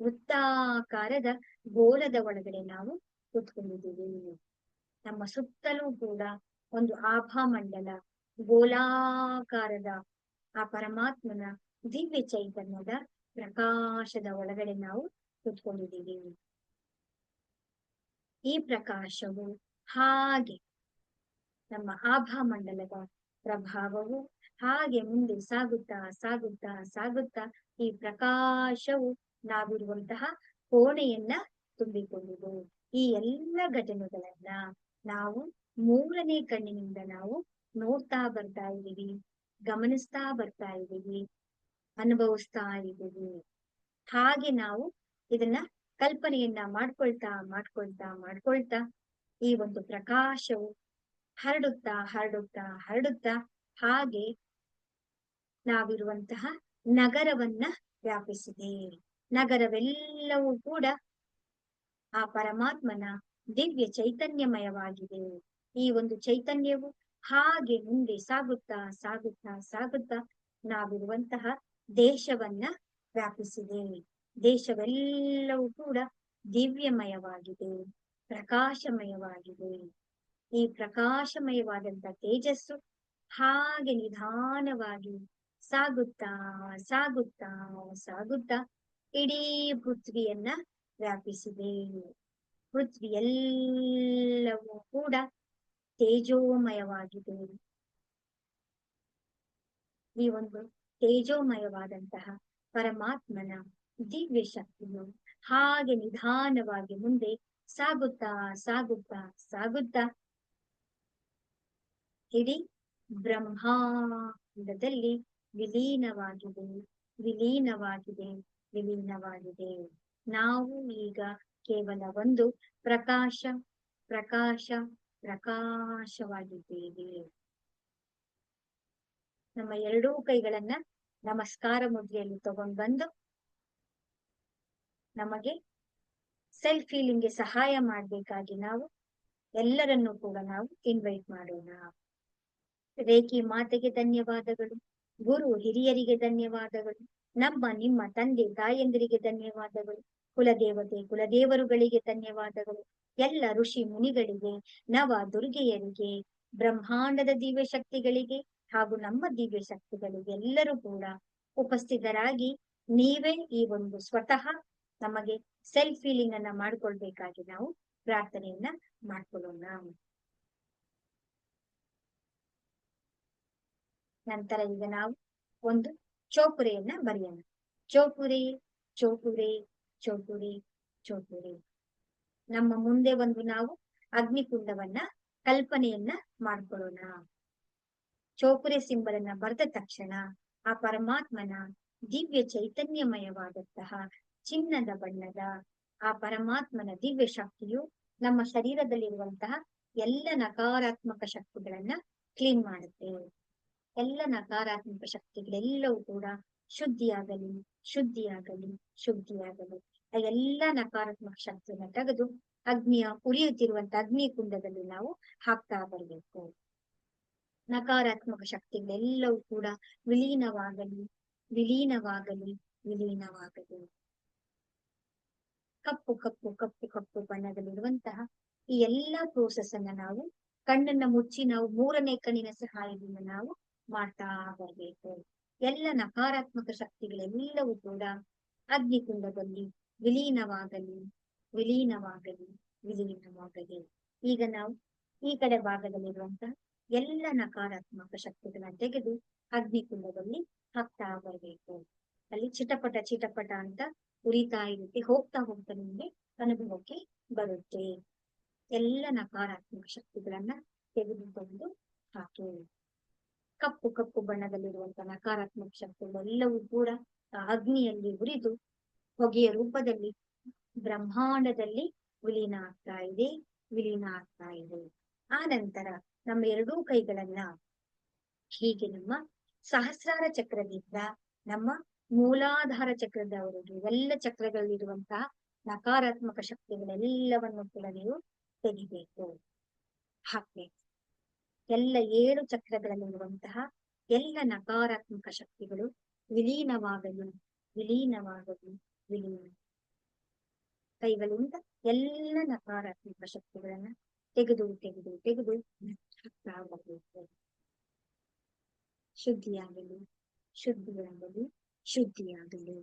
ವೃತ್ತಾಕಾರದ ಗೋಲದ ಒಳಗಡೆ ನಾವು ಕೂತ್ಕೊಂಡಿದ್ದೀವಿ. ನಮ್ಮ ಸುತ್ತಲೂ ಕೂಡ ಒಂದು ಆಭಾ ಮಂಡಲ, ಗೋಲಾಕಾರದ ಆ ಪರಮಾತ್ಮನ ದಿವ್ಯ ಚೈತನ್ಯದ ಪ್ರಕಾಶದ ಒಳಗಡೆ ನಾವು ಕೂತ್ಕೊಂಡಿದ್ದೀವಿ. ಈ ಪ್ರಕಾಶವು ಹಾಗೆ ನಮ್ಮ ಆಭಾ ಮಂಡಲದ ಪ್ರಭಾವವು ಹಾಗೆ ಮುಂದೆ ಸಾಗುತ್ತಾ ಸಾಗುತ್ತಾ ಸಾಗುತ್ತಾ ಈ ಪ್ರಕಾಶವು ನಾವಿರುವಂತಹ ಕೋಣೆಯನ್ನ ತುಂಬಿಕೊಂಡಿದೆ. ಈ ಎಲ್ಲ ಘಟನೆಗಳನ್ನ ನಾವು ಮೂರನೇ ಕಣ್ಣಿನಿಂದ ನಾವು ನೋಡ್ತಾ ಬರ್ತಾ ಇದ್ದೀವಿ, ಗಮನಿಸ್ತಾ ಬರ್ತಾ ಇದ್ದೀವಿ, ಅನುಭವಿಸ್ತಾ ಇದ್ದೀವಿ. ಹಾಗೆ ನಾವು ಇದನ್ನ ಕಲ್ಪನೆಯನ್ನ ಮಾಡ್ಕೊಳ್ತಾ ಮಾಡ್ಕೊಳ್ತಾ ಮಾಡ್ಕೊಳ್ತಾ ಈ ಒಂದು ಪ್ರಕಾಶವು ಹರಡುತ್ತಾ ಹರಡುತ್ತಾ ಹರಡುತ್ತಾ ಹಾಗೆ ನಾವಿರುವಂತಹ ನಗರವನ್ನ ವ್ಯಾಪಿಸಿದೆ. ನಗರವೆಲ್ಲವೂ ಕೂಡ ಆ ಪರಮಾತ್ಮನ ದಿವ್ಯ ಚೈತನ್ಯಮಯವಾಗಿದೆ. ಈ ಒಂದು ಚೈತನ್ಯವು ಹಾಗೆ ಮುಂದೆ ಸಾಗುತ್ತಾ ಸಾಗುತ್ತಾ ಸಾಗುತ್ತಾ ನಾವಿರುವಂತಹ ದೇಶವನ್ನ ವ್ಯಾಪಿಸಿದೆ. ದೇಶವೆಲ್ಲವೂ ಕೂಡ ದಿವ್ಯಮಯವಾಗಿದೆ, ಪ್ರಕಾಶಮಯವಾಗಿದೆ. ಈ ಪ್ರಕಾಶಮಯವಾದಂತ ತೇಜಸ್ಸು ಹಾಗೆ ನಿಧಾನವಾಗಿ ಸಾಗುತ್ತಾ ಸಾಗುತ್ತಾ ಸಾಗುತ್ತಾ ಇಡೀ ಪೃಥ್ವಿಯನ್ನ ವ್ಯಾಪಿಸಿದೆ. ಪೃಥ್ವಿ ಎಲ್ಲವೂ ಕೂಡ ತೇಜೋಮಯವಾಗಿದೆ. ಈ ಒಂದು ತೇಜೋಮಯವಾದಂತಹ ಪರಮಾತ್ಮನ ದಿವ್ಯ ಶಕ್ತಿಯು ಹಾಗೆ ನಿಧಾನವಾಗಿ ಮುಂದೆ ಸಾಗುತ್ತಾ ಸಾಗುತ್ತಾ ಸಾಗುತ್ತಾ ಇಡೀ ಬ್ರಹ್ಮಾಂಡದಲ್ಲಿ ವಿಲೀನವಾಗಿದೆ, ವಿಲೀನವಾಗಿದೆ, ವಿಲೀನವಾಗಿದೆ. ನಾವು ಈಗ ಕೇವಲ ಒಂದು ಪ್ರಕಾಶ ಪ್ರಕಾಶ ಪ್ರಕಾಶವಾಗಿದ್ದೇವೆ. ನಮ್ಮ ಎರಡೂ ಕೈಗಳನ್ನ ನಮಸ್ಕಾರ ಮುದ್ರೆಯಲ್ಲಿ ತಗೊಂಡು ಬಂದು ನಮಗೆ ಸೆಲ್ಫ್ ಹೀಲಿಂಗ್ಗೆ ಸಹಾಯ ಮಾಡಬೇಕಾಗಿ ನಾವು ಎಲ್ಲರನ್ನೂ ಕೂಡ ನಾವು ಇನ್ವೈಟ್ ಮಾಡೋಣ. ರೇಖಿ ಮಾತೆಗೆ ಧನ್ಯವಾದಗಳು, ಗುರು ಹಿರಿಯರಿಗೆ ಧನ್ಯವಾದಗಳು, ನಮ್ಮ ನಿಮ್ಮ ತಂದೆ ತಾಯಂದಿರಿಗೆ ಧನ್ಯವಾದಗಳು, ಕುಲದೇವತೆ ಕುಲದೇವರುಗಳಿಗೆ ಧನ್ಯವಾದಗಳು, ಎಲ್ಲ ಋಷಿ ಮುನಿಗಳಿಗೆ, ನವ ದುರ್ಗೆಯರಿಗೆ, ಬ್ರಹ್ಮಾಂಡದ ದಿವ್ಯ ಶಕ್ತಿಗಳಿಗೆ ಹಾಗೂ ನಮ್ಮ ದಿವ್ಯ ಶಕ್ತಿಗಳಿಗೆ ಎಲ್ಲರೂ ಕೂಡ ಉಪಸ್ಥಿತರಾಗಿ ನೀವೇ ಈ ಒಂದು ಸ್ವತಃ ನಮಗೆ ಸೆಲ್ಫ್ ಫೀಲಿಂಗ್ ಅನ್ನ ಮಾಡ್ಕೊಳ್ಬೇಕಾಗಿ ನಾವು ಪ್ರಾರ್ಥನೆಯನ್ನ ಮಾಡ್ಕೊಳ್ಳೋಣ. ನಂತರ ಈಗ ನಾವು ಒಂದು ಚೋಪುರೆಯನ್ನ ಬರೆಯೋಣ. ಚೋಪುರೆ ಚೋಪುರೆ ಚೋಪುರೆ ಚೋಪುರೆ. ನಮ್ಮ ಮುಂದೆ ನಾವು ಅಗ್ನಿಕುಂಡವನ್ನ ಕಲ್ಪನೆಯನ್ನ ಮಾಡ್ಕೊಳ್ಳೋಣ. ಚೋಪುರೆ ಸಿಂಬಲನ್ನ ಬರೆದ ತಕ್ಷಣ ಆ ಪರಮಾತ್ಮನ ದಿವ್ಯ ಚೈತನ್ಯಮಯವಾದಂತಹ ಚಿನ್ನದ ಬಣ್ಣದ ಆ ಪರಮಾತ್ಮನ ದಿವ್ಯ ಶಕ್ತಿಯು ನಮ್ಮ ಶರೀರದಲ್ಲಿರುವಂತಹ ಎಲ್ಲ ನಕಾರಾತ್ಮಕ ಶಕ್ತಿಗಳನ್ನ ಕ್ಲೀನ್ ಮಾಡುತ್ತೆ. ಎಲ್ಲ ನಕಾರಾತ್ಮಕ ಶಕ್ತಿಗಳೆಲ್ಲವೂ ಕೂಡ ಶುದ್ಧಿಯಾಗಲಿ ಶುದ್ಧಿಯಾಗಲಿ ಶುದ್ಧಿಯಾಗಲಿ. ಆ ಎಲ್ಲ ನಕಾರಾತ್ಮಕ ಶಕ್ತಿಯನ್ನ ತೆಗೆದು ಉರಿಯುತ್ತಿರುವಂತ ಅಗ್ನಿ ಕುಂಡದಲ್ಲಿ ನಾವು ಹಾಕ್ತಾ ಬರಬೇಕು. ನಕಾರಾತ್ಮಕ ಶಕ್ತಿಗಳೆಲ್ಲವೂ ಕೂಡ ವಿಲೀನವಾಗಲಿ ವಿಲೀನವಾಗಲಿ ವಿಲೀನವಾಗಲಿ. ಕಪ್ಪು ಕಪ್ಪು ಕಪ್ಪು ಕಪ್ಪು ಬಣ್ಣದಲ್ಲಿರುವಂತಹ ಈ ಎಲ್ಲಾ ಪ್ರೋಸೆಸ್ ಅನ್ನ ನಾವು ಕಣ್ಣನ್ನ ಮುಚ್ಚಿ ನಾವು ಮೂರನೇ ಕಣ್ಣಿನ ಸಹಾಯದಿಂದ ನಾವು ಮಾಡ್ತಾ ಬರಬೇಕು. ಎಲ್ಲ ನಕಾರಾತ್ಮಕ ಶಕ್ತಿಗಳೆಲ್ಲವೂ ಕೂಡ ಅಗ್ನಿಕುಂಡದಲ್ಲಿ ವಿಲೀನವಾಗಲಿ, ವಿಲೀನವಾಗಲಿ, ವಿಲೀನವಾಗಲಿ. ಈಗ ನಾವು ಈ ಕಡೆ ಭಾಗದಲ್ಲಿರುವಂತಹ ಎಲ್ಲ ನಕಾರಾತ್ಮಕ ಶಕ್ತಿಗಳನ್ನ ತೆಗೆದು ಅಗ್ನಿಕುಂಡದಲ್ಲಿ ಹಾಕ್ತಾ ಬರಬೇಕು. ಅಲ್ಲಿ ಚಿಟಪಟ ಚಿಟಪಟ ಅಂತ ಉರಿತಾ ಇರುತ್ತೆ. ಹೋಗ್ತಾ ಹೋಗ್ತಾ ನಿಮ್ಗೆ ಅನುಭವಕ್ಕೆ ಬರುತ್ತೆ. ಎಲ್ಲ ನಕಾರಾತ್ಮಕ ಶಕ್ತಿಗಳನ್ನ ತೆಗೆದುಕೊಂಡು ಹಾಕಿ. ಕಪ್ಪು ಕಪ್ಪು ಬಣ್ಣದಲ್ಲಿರುವಂತಹ ನಕಾರಾತ್ಮಕ ಶಕ್ತಿಗಳೆಲ್ಲವೂ ಕೂಡ ಆ ಅಗ್ನಿಯಲ್ಲಿ ಉರಿದು ಹೊಗೆಯ ರೂಪದಲ್ಲಿ ಬ್ರಹ್ಮಾಂಡದಲ್ಲಿ ವಿಲೀನ ಆಗ್ತಾ ಇದೆ, ವಿಲೀನ ಆಗ್ತಾ ಇದೆ. ಆ ನಂತರ ನಮ್ಮ ಎರಡೂ ಕೈಗಳನ್ನ ಹೀಗೆ ನಮ್ಮ ಸಹಸ್ರಾರ ಚಕ್ರದಿಂದ ನಮ್ಮ ಮೂಲಾಧಾರ ಚಕ್ರದವರೆಗೆ ಎಲ್ಲ ಚಕ್ರಗಳಲ್ಲಿರುವಂತಹ ನಕಾರಾತ್ಮಕ ಶಕ್ತಿಗಳೆಲ್ಲವನ್ನು ಕೂಡ ನೀವು ತೆಗಿಬೇಕು, ಹಾಕ್ಬೇಕು. ಎಲ್ಲ 7 ಚಕ್ರಗಳಲ್ಲಿರುವಂತಹ ಎಲ್ಲ ನಕಾರಾತ್ಮಕ ಶಕ್ತಿಗಳು ವಿಲೀನವಾಗಲಿ, ವಿಲೀನವಾಗಲಿ, ವಿಲೀನ. ಕೈಗಳಿಂದ ಎಲ್ಲ ನಕಾರಾತ್ಮಕ ಶಕ್ತಿಗಳನ್ನ ತೆಗೆದು ತೆಗೆದು ತೆಗೆದು ಹಾಕ್ತಾ ಬರಬೇಕು. ಶುದ್ಧಿಯಾಗಲಿ, ಶುದ್ಧಿಯಾಗಲಿ, ಶುದ್ಧಿಯಾಗಲಿ.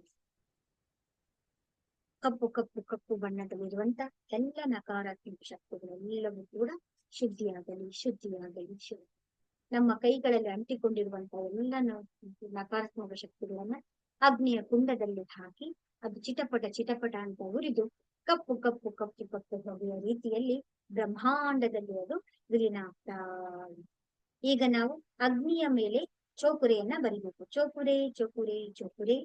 ಕಪ್ಪು ಕಪ್ಪು ಕಪ್ಪು ಬಣ್ಣದಲ್ಲಿರುವಂತ ಎಲ್ಲ ನಕಾರಾತ್ಮಕ ಶಕ್ತಿಗಳೆಲ್ಲವೂ ಕೂಡ ಶುದ್ಧಿಯಾಗಲಿ, ಶುದ್ಧಿಯಾಗಲಿ, ಶುದ್ಧಿ. ನಮ್ಮ ಕೈಗಳಲ್ಲಿ ಅಂಟಿಕೊಂಡಿರುವಂತಹ ಎಲ್ಲ ನಕಾರಾತ್ಮಕ ಶಕ್ತಿಗಳನ್ನ ಅಗ್ನಿಯ ಕುಂಡದಲ್ಲಿ ಹಾಕಿ ಅದು ಚಿಟಪಟ ಚಿಟಪಟ ಅಂತ ಉರಿದು ಕಪ್ಪು ಕಪ್ಪು ಕಪ್ಪು ಕಪ್ಪು ಹೊಗೆಯ ರೀತಿಯಲ್ಲಿ ಬ್ರಹ್ಮಾಂಡದಲ್ಲಿ ಅದು ವಿಲೀನ ಆಗ್ತಾ. ಈಗ ನಾವು ಅಗ್ನಿಯ ಮೇಲೆ ಚೋಪುರೆಯನ್ನ ಬರಿಬೇಕು. ಚೋಪುರೆ ಚೋಪುರೆ ಚೋಪುರೆ,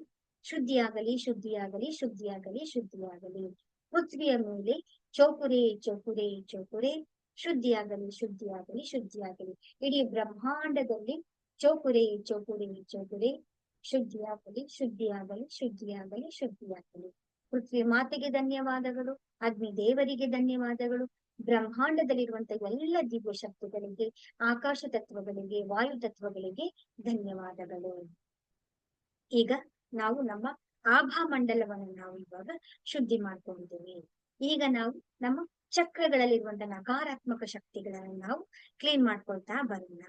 ಶುದ್ಧಿಯಾಗಲಿ, ಶುದ್ಧಿಯಾಗಲಿ, ಶುದ್ಧಿಯಾಗಲಿ, ಶುದ್ಧಿಯಾಗಲಿ. ಪೃಥ್ವಿಯ ಮೇಲೆ ಚೋಪುರೆ ಚೋಪುರೆ ಚೋಪುರೆ, ಶುದ್ಧಿಯಾಗಲಿ, ಶುದ್ಧಿಯಾಗಲಿ, ಶುದ್ಧಿಯಾಗಲಿ. ಇಡೀ ಬ್ರಹ್ಮಾಂಡದಲ್ಲಿ ಚೋಪುರೆ ಚೋಪುರೆ ಚೋಪುರೆ, ಶುದ್ಧಿಯಾಗಲಿ, ಶುದ್ಧಿಯಾಗಲಿ, ಶುದ್ಧಿಯಾಗಲಿ, ಶುದ್ಧಿಯಾಗಲಿ. ಪೃಥ್ವಿ ಮಾತೆಗೆ ಧನ್ಯವಾದಗಳು, ಅಗ್ನಿ ದೇವರಿಗೆ ಧನ್ಯವಾದಗಳು, ಬ್ರಹ್ಮಾಂಡದಲ್ಲಿರುವಂತಹ ಎಲ್ಲ ದಿವ್ಯ ಶಕ್ತಿಗಳಿಗೆ, ಆಕಾಶ ತತ್ವಗಳಿಗೆ, ವಾಯು ತತ್ವಗಳಿಗೆ ಧನ್ಯವಾದಗಳು. ಈಗ ನಾವು ನಮ್ಮ ಆಭಾ ಮಂಡಲವನ್ನು ನಾವು ಇವಾಗ ಶುದ್ಧಿ ಮಾಡ್ಕೊಂಡಿದ್ದೇವೆ. ಈಗ ನಾವು ನಮ್ಮ ಚಕ್ರಗಳಲ್ಲಿರುವಂತಹ ನಕಾರಾತ್ಮಕ ಶಕ್ತಿಗಳನ್ನು ನಾವು ಕ್ಲೀನ್ ಮಾಡ್ಕೊಳ್ತಾ ಬರೋಣ.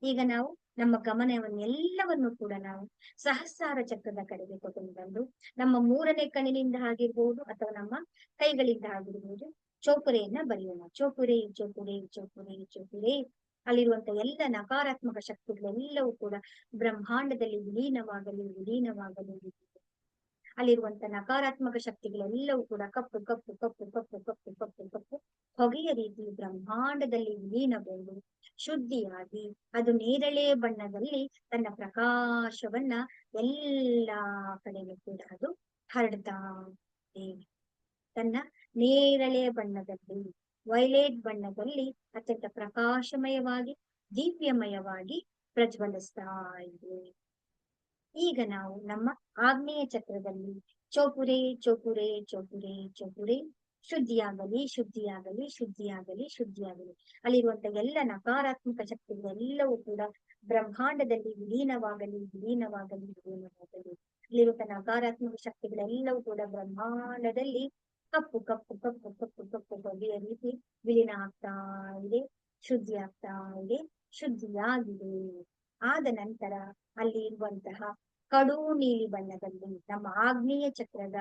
ಈಗ ನಾವು ನಮ್ಮ ಗಮನವನ್ನೆಲ್ಲವನ್ನು ಕೂಡ ನಾವು ಸಹಸ್ರಾರ ಚಕ್ರದ ಕಡೆಗೆ ತಗೊಂಡು ಬಂದು ನಮ್ಮ ಮೂರನೇ ಕಣ್ಣಿನಿಂದ ಆಗಿರ್ಬೋದು ಅಥವಾ ನಮ್ಮ ಕೈಗಳಿಂದ ಆಗಿರ್ಬೋದು ಚೋಪುರೆಯನ್ನ ಬರೆಯೋಣ. ಚೋಪುರೆ ಚೋಪುರೆ ಚೋಪುರೆ ಚೋಪುರೆ. ಅಲ್ಲಿರುವಂತ ಎಲ್ಲ ನಕಾರಾತ್ಮಕ ಶಕ್ತಿಗಳೆಲ್ಲವೂ ಕೂಡ ಬ್ರಹ್ಮಾಂಡದಲ್ಲಿ ವಿಲೀನವಾಗಲಿ, ವಿಲೀನವಾಗಲಿ. ಅಲ್ಲಿರುವಂತ ನಕಾರಾತ್ಮಕ ಶಕ್ತಿಗಳೆಲ್ಲವೂ ಕೂಡ ಕಪ್ಪು ಕಪ್ಪು ಕಪ್ಪು ಕಪ್ಪು ಕಪ್ಪು ಕಪ್ಪು ಕಪ್ಪು ಹೊಗೆಯ ರೀತಿ ಬ್ರಹ್ಮಾಂಡದಲ್ಲಿ ವಿಲೀನಗೊಂಡು ಶುದ್ಧಿಯಾಗಿ ಅದು ನೇರಳೆ ಬಣ್ಣದಲ್ಲಿ ತನ್ನ ಪ್ರಕಾಶವನ್ನ ಎಲ್ಲಾ ಕಡೆಗೆ ಕೂಡ ಅದು ಹರಡ್ತಾ ಇದೆ. ತನ್ನ ನೇರಳೆ ಬಣ್ಣದಲ್ಲಿ, ವೈಲೆಟ್ ಬಣ್ಣದಲ್ಲಿ ಅತ್ಯಂತ ಪ್ರಕಾಶಮಯವಾಗಿ, ದಿವ್ಯಮಯವಾಗಿ ಪ್ರಜ್ವಲಿಸ್ತಾ ಇದೆ. ಈಗ ನಾವು ನಮ್ಮ ಆಗ್ನೇಯ ಚಕ್ರದಲ್ಲಿ ಚೋಪುರೆ ಚೋಪುರೆ ಚೋಪುರೆ ಚೋಪುರೆ, ಶುದ್ಧಿಯಾಗಲಿ, ಶುದ್ಧಿಯಾಗಲಿ, ಶುದ್ಧಿಯಾಗಲಿ, ಶುದ್ಧಿಯಾಗಲಿ. ಅಲ್ಲಿರುವಂತ ಎಲ್ಲ ನಕಾರಾತ್ಮಕ ಶಕ್ತಿಗಳೆಲ್ಲವೂ ಕೂಡ ಬ್ರಹ್ಮಾಂಡದಲ್ಲಿ ವಿಲೀನವಾಗಲಿ, ವಿಲೀನವಾಗಲಿ, ವಿಲೀನವಾಗಲಿ. ಅಲ್ಲಿರುವಂತ ನಕಾರಾತ್ಮಕ ಶಕ್ತಿಗಳೆಲ್ಲವೂ ಕೂಡ ಬ್ರಹ್ಮಾಂಡದಲ್ಲಿ ಕಪ್ಪು ಕಪ್ಪು ಕಪ್ಪು ಕಪ್ಪು ಕಪ್ಪು ಹೊಗೆಯ ರೀತಿ ವಿಲೀನ ಆಗ್ತಾ ಇದೆ, ಶುದ್ಧಿ ಆಗ್ತಾ ಇದೆ, ಶುದ್ಧಿಯಾಗಿದೆ. ಆದ ನಂತರ ಅಲ್ಲಿ ಇರುವಂತಹ ಕಡು ನೀಲಿ ಬಣ್ಣದಲ್ಲಿ ನಮ್ಮ ಆಗ್ನೇಯ ಚಕ್ರದ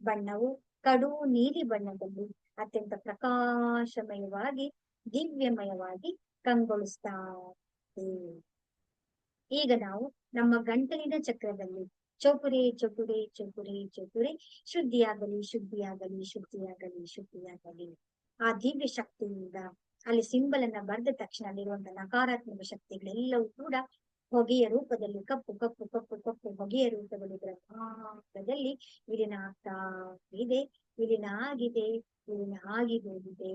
ಬಣ್ಣವು ಕಡು ನೀಲಿ ಬಣ್ಣದಲ್ಲಿ ಅತ್ಯಂತ ಪ್ರಕಾಶಮಯವಾಗಿ, ದಿವ್ಯಮಯವಾಗಿ ಕಂಗೊಳಿಸ್ತಾ ಇದೆ. ಈಗ ನಾವು ನಮ್ಮ ಗಂಟಲಿನ ಚಕ್ರದಲ್ಲಿ ಚೋಪುರೆ ಚೋಪುರೆ ಚೋಪುರೆ ಚೋಪುರೆ, ಶುದ್ಧಿಯಾಗಲಿ, ಶುದ್ಧಿಯಾಗಲಿ, ಶುದ್ಧಿಯಾಗಲಿ, ಶುದ್ಧಿಯಾಗಲಿ. ಆ ದಿವ್ಯ ಶಕ್ತಿಯಿಂದ ಅಲ್ಲಿ ಸಿಂಬಲ್ ಅನ್ನ ಬರೆದ ತಕ್ಷಣ ಅಲ್ಲಿರುವಂತಹ ನಕಾರಾತ್ಮಕ ಶಕ್ತಿಗಳೆಲ್ಲವೂ ಕೂಡ ಹೊಗೆಯ ರೂಪದಲ್ಲಿ ಕಪ್ಪು ಕಪ್ಪು ಕಪ್ಪು ಕಪ್ಪು ಹೊಗೆಯ ರೂಪದಲ್ಲಿ ಬ್ರಹ್ಮಾಂಡದಲ್ಲಿ ವಿಲೀನ ಆಗ್ತಾ ಇದೆ, ವಿಲೀನ ಆಗಿದೆ, ವಿಲೀನ ಆಗಿ ಹೋಗಿದೆ.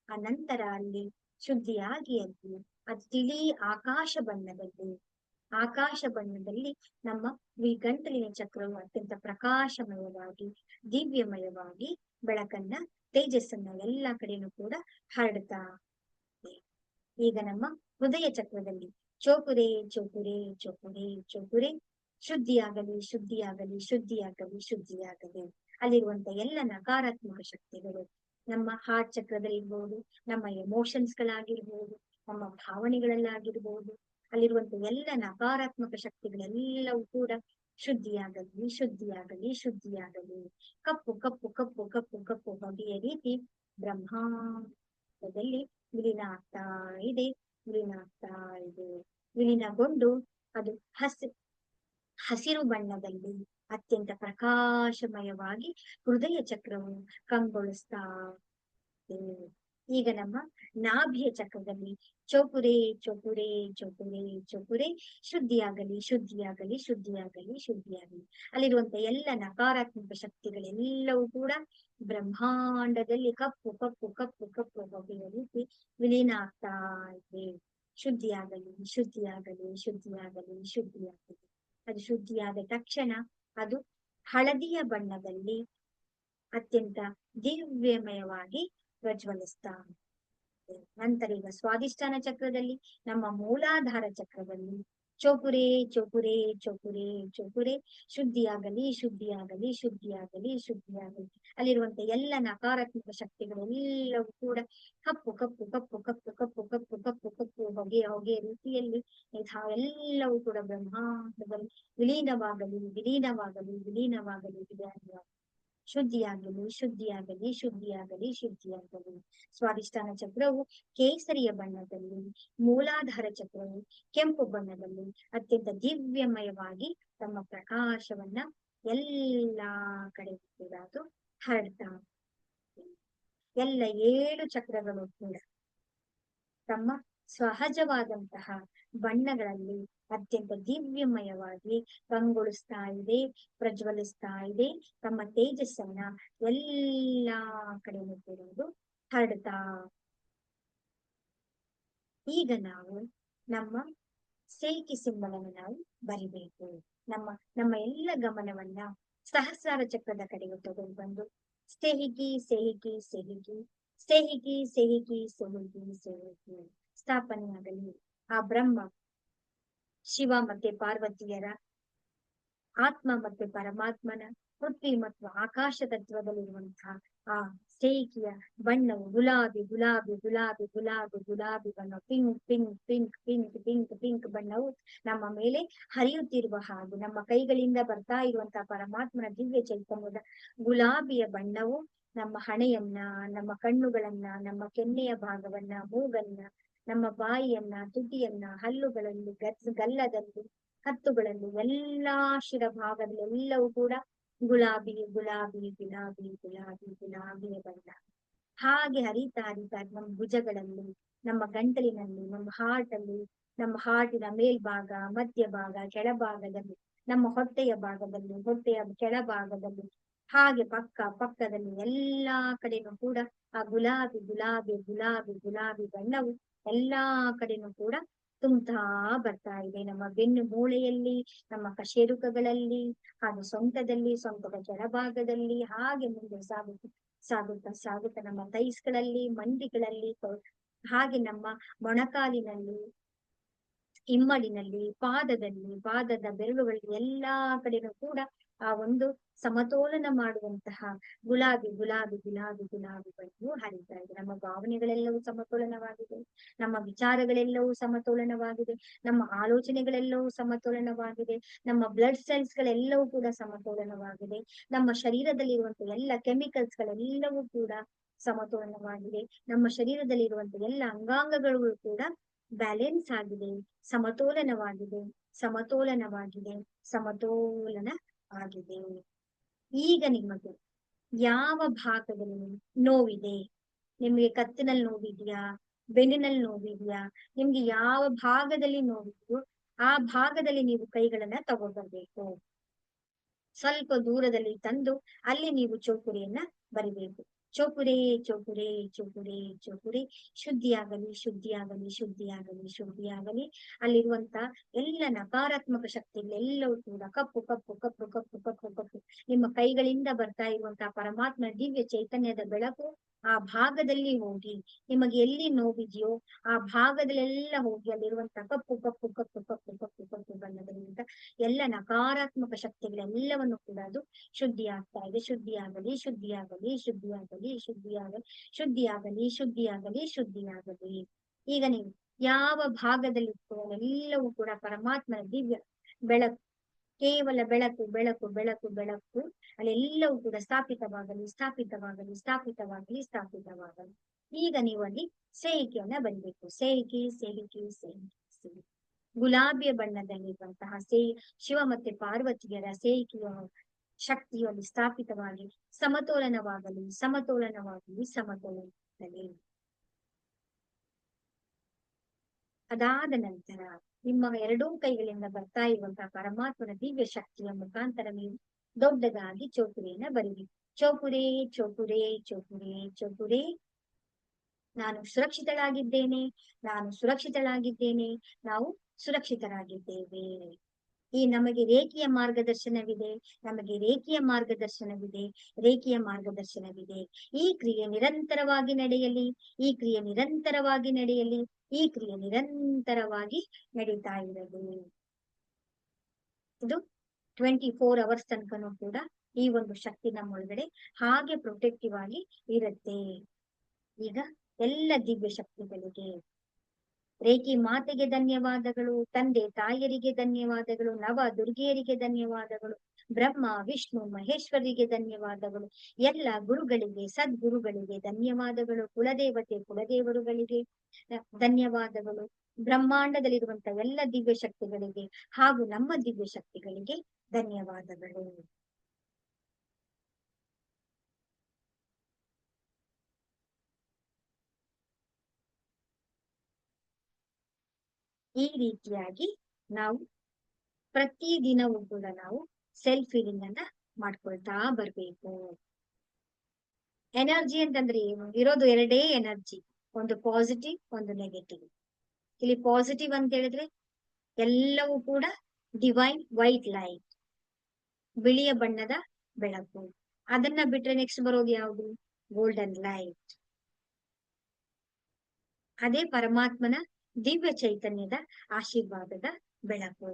ಆ ನಂತರ ಅಲ್ಲಿ ಶುದ್ಧಿಯಾಗಿ ಅಲ್ಲಿ ಅದು ತಿಳಿ ಆಕಾಶ ಬಣ್ಣದಲ್ಲಿ, ಆಕಾಶ ಬಣ್ಣದಲ್ಲಿ ನಮ್ಮ ಗಂಟಲಿನ ಚಕ್ರವು ಅತ್ಯಂತ ಪ್ರಕಾಶಮಯವಾಗಿ, ದಿವ್ಯಮಯವಾಗಿ ಬೆಳಕನ್ನ, ತೇಜಸ್ಸನ್ನ ಎಲ್ಲಾ ಕಡೆನೂ ಕೂಡ ಹರಡ್ತಾ ಇದೆ. ಈಗ ನಮ್ಮ ಹೃದಯ ಚಕ್ರದಲ್ಲಿ ಚೋಪುರೆ ಚೋಪುರೆ ಚೋಪುರೆ ಚೋಪುರೆ, ಶುದ್ಧಿಯಾಗಲಿ, ಶುದ್ಧಿಯಾಗಲಿ, ಶುದ್ಧಿಯಾಗಲಿ, ಶುದ್ಧಿಯಾಗಲಿ. ಅಲ್ಲಿರುವಂತ ಎಲ್ಲ ನಕಾರಾತ್ಮಕ ಶಕ್ತಿಗಳು ನಮ್ಮ ಹಾರ್ಟ್ ಚಕ್ರದಲ್ಲಿರ್ಬೋದು, ನಮ್ಮ ಎಮೋಷನ್ಸ್ ಗಳಾಗಿರ್ಬೋದು, ನಮ್ಮ ಭಾವನೆಗಳಲ್ಲಾಗಿರ್ಬೋದು, ಅಲ್ಲಿರುವಂತ ಎಲ್ಲ ನಕಾರಾತ್ಮಕ ಶಕ್ತಿಗಳೆಲ್ಲವೂ ಕೂಡ ಶುದ್ಧಿಯಾಗಲಿ, ಶುದ್ಧಿಯಾಗಲಿ, ಶುದ್ಧಿಯಾಗಲಿ. ಕಪ್ಪು ಕಪ್ಪು ಕಪ್ಪು ಕಪ್ಪು ಕಪ್ಪು ಬಗೆಯ ರೀತಿ ಬ್ರಹ್ಮಾಂಡದಲ್ಲಿ ವಿಲೀನ ಆಗ್ತಾ ಇದೆ, ವಿಲೀನ ಆಗ್ತಾ ಇದೆ. ವಿಲೀನಗೊಂಡು ಅದು ಹಸಿರು ಬಣ್ಣದಲ್ಲಿ ಅತ್ಯಂತ ಪ್ರಕಾಶಮಯವಾಗಿ ಹೃದಯ ಚಕ್ರವು ಕಂಗೊಳಿಸ್ತಾ ಇದೆ. ಈಗ ನಮ್ಮ ನಾಭಿಯ ಚಕ್ರದಲ್ಲಿ ಚೋಪುರೆ ಚೋಪುರೆ ಚೋಪುರೆ ಚೋಪುರೆ ಶುದ್ಧಿಯಾಗಲಿ, ಶುದ್ಧಿಯಾಗಲಿ, ಶುದ್ಧಿಯಾಗಲಿ, ಶುದ್ಧಿಯಾಗಲಿ. ಅಲ್ಲಿರುವಂತ ಎಲ್ಲ ನಕಾರಾತ್ಮಕ ಶಕ್ತಿಗಳೆಲ್ಲವೂ ಕೂಡ ಬ್ರಹ್ಮಾಂಡದಲ್ಲಿ ಕಪ್ಪು ಕಪ್ಪು ಕಪ್ಪು ಕಪ್ಪು ಬಗೆಯ ರೀತಿ ವಿಲೀನ ಆಗ್ತಾ ಇದೆ. ಶುದ್ಧಿಯಾಗಲಿ, ಶುದ್ಧಿಯಾಗಲಿ, ಶುದ್ಧಿಯಾಗಲಿ, ಶುದ್ಧಿಯಾಗಲಿ. ಅದು ಶುದ್ಧಿಯಾದ ತಕ್ಷಣ ಅದು ಹಳದಿಯ ಬಣ್ಣದಲ್ಲಿ ಅತ್ಯಂತ ದಿವ್ಯಮಯವಾಗಿ ಪ್ರಜ್ವಲಿಸ್ತಾ ಇದೆ. ನಂತರ ಈಗ ಸ್ವಾಧಿಷ್ಠಾನ ಚಕ್ರದಲ್ಲಿ, ನಮ್ಮ ಮೂಲಾಧಾರ ಚಕ್ರದಲ್ಲಿ ಚೋಪುರೆ ಚೋಪುರೆ ಚೋಪುರೆ ಚೋಪುರೆ ಶುದ್ಧಿಯಾಗಲಿ, ಶುದ್ಧಿಯಾಗಲಿ, ಶುದ್ಧಿಯಾಗಲಿ, ಶುದ್ಧಿಯಾಗಲಿ. ಅಲ್ಲಿರುವಂತ ಎಲ್ಲ ನಕಾರಾತ್ಮಕ ಶಕ್ತಿಗಳೆಲ್ಲವೂ ಕೂಡ ಕಪ್ಪು ಕಪ್ಪು ಕಪ್ಪು ಕಪ್ಪು ಕಪ್ಪು ಕಪ್ಪು ಕಪ್ಪು ಕಪ್ಪು ಹೊಗೆ ಹೊಗೆ ರೀತಿಯಲ್ಲಿ ಎಲ್ಲವೂ ಕೂಡ ಬ್ರಹ್ಮಾಂಡದಲ್ಲಿ ವಿಲೀನವಾಗಲಿ, ವಿಲೀನವಾಗಲಿ, ವಿಲೀನವಾಗಲಿ, ವಿಲೀನವಾಗಲಿ. ಶುದ್ಧಿಯಾಗಲಿ, ಶುದ್ಧಿಯಾಗಲಿ, ಶುದ್ಧಿಯಾಗಲಿ, ಶುದ್ಧಿಯಾಗಲಿ. ಸ್ವಾಧಿಷ್ಠಾನ ಚಕ್ರವು ಕೇಸರಿಯ ಬಣ್ಣದಲ್ಲಿ, ಮೂಲಾಧಾರ ಚಕ್ರವು ಕೆಂಪು ಬಣ್ಣದಲ್ಲಿ ಅತ್ಯಂತ ದಿವ್ಯಮಯವಾಗಿ ತಮ್ಮ ಪ್ರಕಾಶವನ್ನ ಎಲ್ಲಾ ಕಡೆ ಕೂಡ ಅದು ಹರಡ್ತಾ ಇದೆ. ಎಲ್ಲ 7 ಚಕ್ರಗಳು ಕೂಡ ತಮ್ಮ ಸಹಜವಾದಂತಹ ಬಣ್ಣಗಳಲ್ಲಿ ಅತ್ಯಂತ ದಿವ್ಯಮಯವಾಗಿ ಕಂಗೊಳಿಸ್ತಾ ಇದೆ, ಪ್ರಜ್ವಲಿಸ್ತಾ ಇದೆ. ತಮ್ಮ ತೇಜಸ್ಸನ್ನ ಎಲ್ಲಾ ಕಡೆನೂ ಕೂಡ ಹರಡ್ತಾ. ಈಗ ನಾವು ನಮ್ಮ ಸೇಕಿ ಸಿಂಬಲನ್ನು ನಾವು ಬರಿಬೇಕು. ನಮ್ಮ ನಮ್ಮ ಎಲ್ಲ ಗಮನವನ್ನ ಸಹಸ್ರಾರ ಚಕ್ರದ ಕಡೆಗೆ ತಗೊಂಡು ಬಂದು ಸೇಹಿಕಿ ಸೇಹಿಕಿ ಸೇಹಿಕಿ ಸೇಹಿಕಿ ಸೇಹಿಕಿ ಸೇಹಿಕಿ ಸೇಹಿಕಿ ಸ್ಥಾಪನೆಯಾಗಲಿ. ಆ ಬ್ರಹ್ಮ ಶಿವ ಮತ್ತೆ ಪಾರ್ವತಿಯರ, ಆತ್ಮ ಮತ್ತೆ ಪರಮಾತ್ಮನ, ಪೃಥ್ವಿ ಮತ್ತು ಆಕಾಶ ತತ್ವದಲ್ಲಿರುವಂತಹ ಆ ಸೇಕಿಯ ಬಣ್ಣವು ಗುಲಾಬಿ ಗುಲಾಬಿ ಗುಲಾಬಿ ಗುಲಾಬಿ ಗುಲಾಬಿ ಬಣ್ಣ, pink pink pink pink pink pink ಬಣ್ಣವು ನಮ್ಮ ಮೇಲೆ ಹರಿಯುತ್ತಿರುವ ಹಾಗೆ, ನಮ್ಮ ಕೈಗಳಿಂದ ಬರ್ತಾ ಇರುವಂತಹ ಪರಮಾತ್ಮನ ದಿವ್ಯ ಚೈತನ್ಯದ ಗುಲಾಬಿಯ ಬಣ್ಣವು ನಮ್ಮ ಹಣೆಯನ್ನ, ನಮ್ಮ ಕಣ್ಣುಗಳನ್ನ, ನಮ್ಮ ಕೆನ್ನೆಯ ಭಾಗವನ್ನ, ಮೂಗನ್ನ, ನಮ್ಮ ಬಾಯಿಯನ್ನ, ತುಟಿಯನ್ನ, ಹಲ್ಲುಗಳಲ್ಲಿ, ಗಲ್ಲದಲ್ಲಿ, ಹತ್ತುಗಳಲ್ಲಿ, ಎಲ್ಲಾ ಶಿರ ಭಾಗದಲ್ಲಿ ಎಲ್ಲವೂ ಕೂಡ ಗುಲಾಬಿ ಗುಲಾಬಿ ಗುಲಾಬಿ ಗುಲಾಬಿ ಗುಲಾಬಿಯ ಬಣ್ಣ ಹಾಗೆ ಹರಿತಾ ಹರಿತಾ ನಮ್ಮ ಭುಜಗಳಲ್ಲಿ, ನಮ್ಮ ಗಂಟಲಿನಲ್ಲಿ, ನಮ್ಮ ಹಾರ್ಟಲ್ಲಿ, ನಮ್ಮ ಹಾರ್ಟಿನ ಮೇಲ್ಭಾಗ, ಮಧ್ಯಭಾಗ, ಕೆಳಭಾಗದಲ್ಲಿ, ನಮ್ಮ ಹೊಟ್ಟೆಯ ಭಾಗದಲ್ಲಿ, ಹೊಟ್ಟೆಯ ಕೆಳಭಾಗದಲ್ಲಿ, ಹಾಗೆ ಪಕ್ಕದಲ್ಲಿ ಎಲ್ಲಾ ಕಡೆನೂ ಕೂಡ ಆ ಗುಲಾಬಿ ಗುಲಾಬಿ ಗುಲಾಬಿ ಗುಲಾಬಿ ಬಣ್ಣವು ಎಲ್ಲಾ ಕಡೆನೂ ಕೂಡ ತುಂಬ್ತಾ ಬರ್ತಾ ಇದೆ. ನಮ್ಮ ಬೆನ್ನು ಮೂಳೆಯಲ್ಲಿ, ನಮ್ಮ ಕಶೇರುಕಗಳಲ್ಲಿ, ಹಾಗೆ ಸೊಂಟದಲ್ಲಿ, ಸೊಂಟದ ಕೆಳಭಾಗದಲ್ಲಿ, ಹಾಗೆ ಮುಂದೆ ಸಾಗುತ್ತಾ ಸಾಗುತ್ತಾ ಸಾಗುತ್ತಾ ನಮ್ಮ ತೈಸ್ಗಳಲ್ಲಿ, ಮಂಡಿಗಳಲ್ಲಿ, ಹಾಗೆ ನಮ್ಮ ಮೊಣಕಾಲಿನಲ್ಲಿ, ಇಮ್ಮಡಿನಲ್ಲಿ, ಪಾದದಲ್ಲಿ, ಪಾದದ ಬೆರಳುಗಳಲ್ಲಿ ಎಲ್ಲಾ ಕಡೆನೂ ಕೂಡ ಆ ಒಂದು ಸಮತೋಲನ ಮಾಡುವಂತಹ ಗುಲಾಬಿ ಗುಲಾಬಿ ಗುಲಾಬಿ ಗುಲಾಬಿ ಬಣ್ಣವು ಹರಿತಾ ಇದೆ. ನಮ್ಮ ಭಾವನೆಗಳೆಲ್ಲವೂ ಸಮತೋಲನವಾಗಿದೆ, ನಮ್ಮ ವಿಚಾರಗಳೆಲ್ಲವೂ ಸಮತೋಲನವಾಗಿದೆ, ನಮ್ಮ ಆಲೋಚನೆಗಳೆಲ್ಲವೂ ಸಮತೋಲನವಾಗಿದೆ, ನಮ್ಮ ಬ್ಲಡ್ ಸೆಲ್ಸ್ ಗಳೆಲ್ಲವೂ ಕೂಡ ಸಮತೋಲನವಾಗಿದೆ, ನಮ್ಮ ಶರೀರದಲ್ಲಿರುವಂತಹ ಎಲ್ಲ ಕೆಮಿಕಲ್ಸ್ ಗಳೆಲ್ಲವೂ ಕೂಡ ಸಮತೋಲನವಾಗಿದೆ, ನಮ್ಮ ಶರೀರದಲ್ಲಿರುವಂತಹ ಎಲ್ಲ ಅಂಗಾಂಗಗಳು ಕೂಡ ಬ್ಯಾಲೆನ್ಸ್ ಆಗಿದೆ, ಸಮತೋಲನವಾಗಿದೆ, ಸಮತೋಲನವಾಗಿದೆ, ಸಮತೋಲನ ಆಗಿದೆ. ಈಗ ನಿಮಗೆ ಯಾವ ಭಾಗದಲ್ಲಿ ನೋವಿದೆ? ನಿಮ್ಗೆ ಕತ್ತಿನಲ್ಲಿ ನೋವಿದ್ಯಾ, ಬೆನ್ನಿನಲ್ಲಿ ನೋವಿದ್ಯಾ, ನಿಮ್ಗೆ ಯಾವ ಭಾಗದಲ್ಲಿ ನೋವಿದ್ಯೋ ಆ ಭಾಗದಲ್ಲಿ ನೀವು ಕೈಗಳನ್ನ ತಗೊಂಡ್ಬರ್ಬೇಕು. ಸ್ವಲ್ಪ ದೂರದಲ್ಲಿ ತಂದು ಅಲ್ಲಿ ನೀವು ಚೌಕುರಿಯನ್ನ ಬರಿಬೇಕು. ಚೋಪುರೇ ಚೋಪುರೇ ಚೋಪುರೇ ಚೋಪುರೇ, ಶುದ್ಧಿಯಾಗಲಿ ಶುದ್ಧಿಯಾಗಲಿ ಶುದ್ಧಿಯಾಗಲಿ ಶುದ್ಧಿಯಾಗಲಿ. ಅಲ್ಲಿರುವಂತ ಎಲ್ಲ ನಕಾರಾತ್ಮಕ ಶಕ್ತಿಗಳೆಲ್ಲವೂ ಕೂಡ ಕಪ್ಪು ಕಪ್ಪು ಕಪ್ಪು ಕಪ್ಪು ಕಪ್ಪು ಕಪ್ಪು ನಿಮ್ಮ ಕೈಗಳಿಂದ ಬರ್ತಾ ಇರುವಂತಹ ಪರಮಾತ್ಮ ದಿವ್ಯ ಚೈತನ್ಯದ ಬೆಳಕು ಆ ಭಾಗದಲ್ಲಿ ಹೋಗಿ, ನಿಮಗೆ ಎಲ್ಲಿ ನೋವಿದೆಯೋ ಆ ಭಾಗದಲ್ಲೆಲ್ಲ ಹೋಗಿ ಅಲ್ಲಿರುವಂತ ಕಪ್ಪು ಕಪ್ಪು ಕಪ್ಪು ಕಪ್ಪು ಕಪ್ಪು ಕಪ್ಪು ಬಣ್ಣದಲ್ಲಿಂದ ಎಲ್ಲ ನಕಾರಾತ್ಮಕ ಶಕ್ತಿಗಳೆಲ್ಲವನ್ನು ಕೂಡ ಅದು ಶುದ್ಧಿ ಆಗ್ತಾ ಇದೆ. ಶುದ್ಧಿಯಾಗಲಿ ಶುದ್ಧಿಯಾಗಲಿ ಶುದ್ಧಿಯಾಗಲಿ ಶುದ್ಧಿಯಾಗಲಿ ಶುದ್ಧಿಯಾಗಲಿ ಶುದ್ಧಿಯಾಗಲಿ ಶುದ್ಧಿಯಾಗಲಿ. ಈಗ ನೀವು ಯಾವ ಭಾಗದಲ್ಲಿ ಎಲ್ಲವೂ ಕೂಡ ಪರಮಾತ್ಮನ ದಿವ್ಯ ಬೆಳಕು, ಕೇವಲ ಬೆಳಕು ಬೆಳಕು ಬೆಳಕು ಬೆಳಕು ಅಲ್ಲೆಲ್ಲವೂ ಕೂಡ ಸ್ಥಾಪಿತವಾಗಲಿ ಸ್ಥಾಪಿತವಾಗಲಿ ಸ್ಥಾಪಿತವಾಗಲಿ ಸ್ಥಾಪಿತವಾಗಲಿ. ಈಗ ನೀವು ಅಲ್ಲಿ ಸೇಹಿಕೆಯನ್ನ ಬರಿಬೇಕು. ಸೇಹಿಕೆ ಸೇಹಿಕೆ ಸೇಹಿಕೆ ಸೇಹಿಕೆ. ಗುಲಾಬಿಯ ಬಣ್ಣದಲ್ಲಿರುವಂತಹ ಶಿವ ಮತ್ತೆ ಪಾರ್ವತಿಯರ ಸೇಹಿಕೆಯ ಶಕ್ತಿಯು ಅಲ್ಲಿ ಸ್ಥಾಪಿತವಾಗಿ ಸಮತೋಲನವಾಗಲಿ ಸಮತೋಲನವಾಗಲಿ ಸಮತೋಲನದಲ್ಲಿ. ಅದಾದ ನಂತರ ನಿಮ್ಮ ಎರಡೂ ಕೈಗಳಿಂದ ಬರ್ತಾ ಇರುವಂತಹ ಪರಮಾತ್ಮನ ದಿವ್ಯ ಶಕ್ತಿಯ ಮುಖಾಂತರ ನೀವು ದೊಡ್ಡದಾಗಿ ಚೌಪುರಿಯನ್ನ ಬರೀರಿ. ಚೌಪುರೇ ಚೌಪುರೇ ಚೌಪುರೇ ಚೌಪುರೇ, ನಾನು ಸುರಕ್ಷಿತಳಾಗಿದ್ದೇನೆ, ನಾನು ಸುರಕ್ಷಿತಳಾಗಿದ್ದೇನೆ, ನಾವು ಸುರಕ್ಷಿತರಾಗಿದ್ದೇವೆ. ಈ ನಮಗೆ ರೇಖೆಯ ಮಾರ್ಗದರ್ಶನವಿದೆ, ನಮಗೆ ರೇಖೆಯ ಮಾರ್ಗದರ್ಶನವಿದೆ, ರೇಖೆಯ ಮಾರ್ಗದರ್ಶನವಿದೆ. ಈ ಕ್ರಿಯೆ ನಿರಂತರವಾಗಿ ನಡೆಯಲಿ, ಈ ಕ್ರಿಯೆ ನಿರಂತರವಾಗಿ ನಡೆಯಲಿ, ಈ ಕ್ರಿಯೆ ನಿರಂತರವಾಗಿ ನಡೀತಾ ಇರಲಿ. ಇದು 24 ಅವರ್ಸ್ ತನಕನೂ ಕೂಡ ಈ ಒಂದು ಶಕ್ತಿ ನಮ್ಮೊಳಗಡೆ ಹಾಗೆ ಪ್ರೊಟೆಕ್ಟಿವ್ ಆಗಿ ಇರುತ್ತೆ. ಈಗ ಎಲ್ಲ ದಿವ್ಯ ಶಕ್ತಿಗಳಿಗೆ ರೇಖಿ ಮಾತೆಗೆ ಧನ್ಯವಾದಗಳು, ತಂದೆ ತಾಯಿಯರಿಗೆ ಧನ್ಯವಾದಗಳು, ನವ ದುರ್ಗೆಯರಿಗೆ ಧನ್ಯವಾದಗಳು, ಬ್ರಹ್ಮ ವಿಷ್ಣು ಮಹೇಶ್ವರಿಗೆ ಧನ್ಯವಾದಗಳು, ಎಲ್ಲ ಗುರುಗಳಿಗೆ ಸದ್ಗುರುಗಳಿಗೆ ಧನ್ಯವಾದಗಳು, ಕುಲದೇವತೆ ಕುಲದೇವರುಗಳಿಗೆ ಧನ್ಯವಾದಗಳು, ಬ್ರಹ್ಮಾಂಡದಲ್ಲಿರುವಂತಹ ಎಲ್ಲ ದಿವ್ಯ ಶಕ್ತಿಗಳಿಗೆ ಹಾಗೂ ನಮ್ಮ ದಿವ್ಯ ಶಕ್ತಿಗಳಿಗೆ ಧನ್ಯವಾದಗಳು. ಈ ರೀತಿಯಾಗಿ ನಾವು ಪ್ರತಿ ದಿನವೂ ಕೂಡ ನಾವು ಸೆಲ್ಫ್ ಫೀಲಿಂಗ್ ಅನ್ನ ಮಾಡ್ಕೊಳ್ತಾ ಬರ್ಬೇಕು. ಎನರ್ಜಿ ಅಂತಂದ್ರೆ ಏನು? ಇರೋದು ಎರಡೇ ಎನರ್ಜಿ, ಒಂದು ಪಾಸಿಟಿವ್ ಒಂದು ನೆಗೆಟಿವ್. ಇಲ್ಲಿ ಪಾಸಿಟಿವ್ ಅಂತ ಹೇಳಿದ್ರೆ ಎಲ್ಲವೂ ಕೂಡ ಡಿವೈನ್ ವೈಟ್ ಲೈಟ್, ಬಿಳಿಯ ಬಣ್ಣದ ಬೆಳಕು. ಅದನ್ನ ಬಿಟ್ರೆ ನೆಕ್ಸ್ಟ್ ಬರೋದು ಯಾವುದು? Golden light. ಅದೇ ಪರಮಾತ್ಮನ ದಿವ್ಯ ಚೈತನ್ಯದ ಆಶೀರ್ವಾದದ ಬೆಳಕು.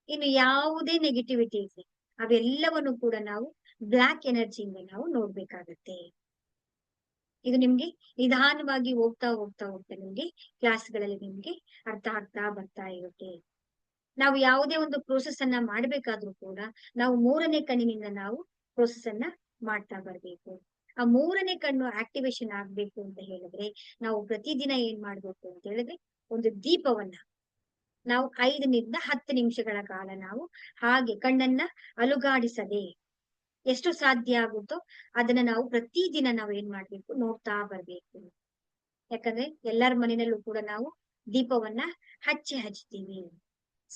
ಇನ್ನು ಯಾವುದೇ ನೆಗೆಟಿವಿಟಿ ಇದೆ ಅವೆಲ್ಲವನ್ನು ಕೂಡ ನಾವು ಬ್ಲಾಕ್ ಎನರ್ಜಿಯಿಂದ ನಾವು ನೋಡ್ಬೇಕಾಗತ್ತೆ. ಇದು ನಿಮ್ಗೆ ನಿಧಾನವಾಗಿ ಹೋಗ್ತಾ ಹೋಗ್ತಾ ಹೋಗ್ತಾ ನಿಮ್ಗೆ ಕ್ಲಾಸ್ಗಳಲ್ಲಿ ನಿಮ್ಗೆ ಅರ್ಥ ಆಗ್ತಾ ಬರ್ತಾ ಇರುತ್ತೆ. ನಾವು ಯಾವುದೇ ಒಂದು ಪ್ರೋಸೆಸ್ ಅನ್ನ ಮಾಡ್ಬೇಕಾದ್ರೂ ಕೂಡ ನಾವು ಮೂರನೇ ಕಣ್ಣಿನಿಂದ ನಾವು ಪ್ರೋಸೆಸ್ ಅನ್ನ ಮಾಡ್ತಾ ಬರ್ಬೇಕು. ಆ ಮೂರನೇ ಕಣ್ಣು ಆಕ್ಟಿವೇಶನ್ ಆಗ್ಬೇಕು ಅಂತ ಹೇಳಿದ್ರೆ ನಾವು ಪ್ರತಿದಿನ ಏನ್ ಮಾಡ್ಬೇಕು ಅಂತ ಹೇಳಿದ್ರೆ ಒಂದು ದೀಪವನ್ನ ನಾವು 5 ನಿಂದ 10 ನಿಮಿಷಗಳ ಕಾಲ ನಾವು ಹಾಗೆ ಕಣ್ಣನ್ನ ಅಲುಗಾಡಿಸದೆ ಎಷ್ಟು ಸಾಧ್ಯ ಆಗುತ್ತೋ ಅದನ್ನ ನಾವು ಪ್ರತಿದಿನ ನಾವು ಏನ್ ಮಾಡ್ಬೇಕು, ನೋಡ್ತಾ ಬರ್ಬೇಕು. ಯಾಕಂದ್ರೆ ಎಲ್ಲರ ಮನೆಯಲ್ಲೂ ಕೂಡ ನಾವು ದೀಪವನ್ನ ಹಚ್ತೀವಿ.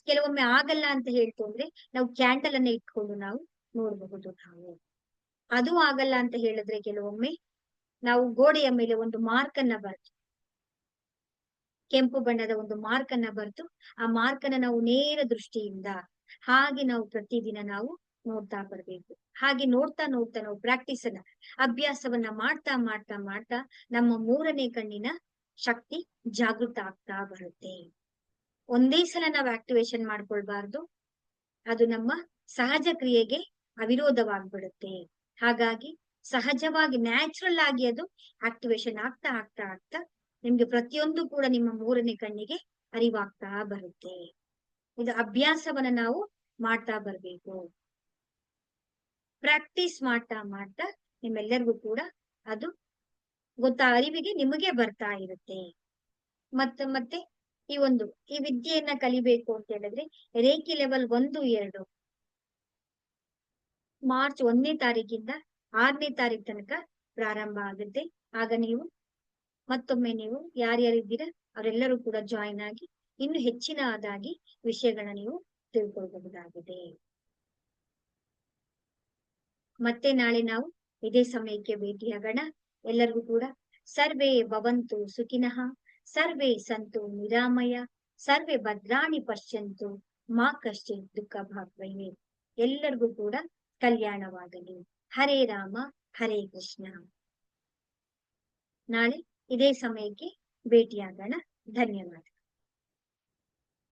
ಕೆಲವೊಮ್ಮೆ ಆಗಲ್ಲ ಅಂತ ಹೇಳ್ತು ಅಂದ್ರೆ ನಾವು ಕ್ಯಾಂಡಲ್ ಅನ್ನ ಇಟ್ಕೊಂಡು ನಾವು ನೋಡಬಹುದು. ನಾವು ಅದು ಆಗಲ್ಲ ಅಂತ ಹೇಳಿದ್ರೆ ಕೆಲವೊಮ್ಮೆ ನಾವು ಗೋಡೆಯ ಮೇಲೆ ಒಂದು ಮಾರ್ಕ್ ಅನ್ನ ಬರ್ದು, ಕೆಂಪು ಬಣ್ಣದ ಒಂದು ಮಾರ್ಕ್ ಅನ್ನ ಬರ್ದು ಆ ಮಾರ್ಕ್ ಅನ್ನ ನಾವು ನೇರ ದೃಷ್ಟಿಯಿಂದ ಹಾಗೆ ನಾವು ಪ್ರತಿದಿನ ನಾವು ನೋಡ್ತಾ ಬರ್ಬೇಕು. ಹಾಗೆ ನೋಡ್ತಾ ನೋಡ್ತಾ ನಾವು ಪ್ರಾಕ್ಟೀಸ್ ಅನ್ನ ಅಭ್ಯಾಸವನ್ನ ಮಾಡ್ತಾ ಮಾಡ್ತಾ ಮಾಡ್ತಾ ನಮ್ಮ ಮೂರನೇ ಕಣ್ಣಿನ ಶಕ್ತಿ ಜಾಗೃತ ಆಗ್ತಾ ಬರುತ್ತೆ. ಒಂದೇ ಸಲ ನಾವು ಆಕ್ಟಿವೇಶನ್ ಮಾಡ್ಕೊಳ್ಬಾರ್ದು, ಅದು ನಮ್ಮ ಸಹಜ ಕ್ರಿಯೆಗೆ ಅವಿರೋಧವಾಗ್ಬಿಡುತ್ತೆ. ಹಾಗಾಗಿ ಸಹಜವಾಗಿ ನ್ಯಾಚುರಲ್ ಆಗಿ ಅದು ಆಕ್ಟಿವೇಶನ್ ಆಗ್ತಾ ಆಗ್ತಾ ಆಗ್ತಾ ನಿಮ್ಗೆ ಪ್ರತಿಯೊಂದು ಕೂಡ ನಿಮ್ಮ ಮೂರನೇ ಕಣ್ಣಿಗೆ ಅರಿವಾಗ್ತಾ ಬರುತ್ತೆ. ಇದು ಅಭ್ಯಾಸವನ್ನ ನಾವು ಮಾಡ್ತಾ ಬರ್ಬೇಕು. ಪ್ರಾಕ್ಟೀಸ್ ಮಾಡ್ತಾ ಮಾಡ್ತಾ ನಿಮ್ಮೆಲ್ಲರಿಗೂ ಕೂಡ ಅದು ಅರಿವಿಗೆ ನಿಮಗೆ ಬರ್ತಾ ಇರುತ್ತೆ. ಮತ್ತೆ ಈ ವಿದ್ಯೆಯನ್ನ ಕಲಿಬೇಕು ಅಂತ ಹೇಳಿದ್ರೆ ರೇಖಿ ಲೆವೆಲ್ 1, 2 ಮಾರ್ಚ್ 1ನೇ ತಾರೀಕಿಂದ 6ನೇ ತಾರೀಕು ತನಕ ಪ್ರಾರಂಭ ಆಗುತ್ತೆ. ಆಗ ನೀವು ಮತ್ತೊಮ್ಮೆ ನೀವು ಯಾರ್ಯಾರಿದ್ದೀರಾ ಅವರೆಲ್ಲರೂ ಕೂಡ ಜಾಯಿನ್ ಆಗಿ ಇನ್ನು ಹೆಚ್ಚಿನದಾಗಿ ವಿಷಯಗಳನ್ನ ನೀವು ತಿಳ್ಕೊಳ್ಬಹುದಾಗಿದೆ. ಮತ್ತೆ ನಾಳೆ ನಾವು ಇದೇ ಸಮಯಕ್ಕೆ ಭೇಟಿಯಾಗೋಣ. ಎಲ್ಲರಿಗೂ ಕೂಡ ಸರ್ವೇ ಭವಂತು ಸುಖಿನಃ, ಸರ್ವೇ ಸಂತು ನಿರಾಮಯ, ಸರ್ವೇ ಭದ್ರಾಣಿ ಪಶ್ಯಂತು, ಮಾ ಕಶ್ಚಿತ್ ದುಃಖ ಭಾಗ್ ಭವೇತ್. ಎಲ್ಲರಿಗೂ ಕೂಡ ಕಲ್ಯಾಣವಾಗಲಿ. ಹರೇ ರಾಮ ಹರೇ ಕೃಷ್ಣ. ನಾಳೆ ಇದೇ ಸಮಯಕ್ಕೆ ಭೇಟಿಯಾಗೋಣ. ಧನ್ಯವಾದ.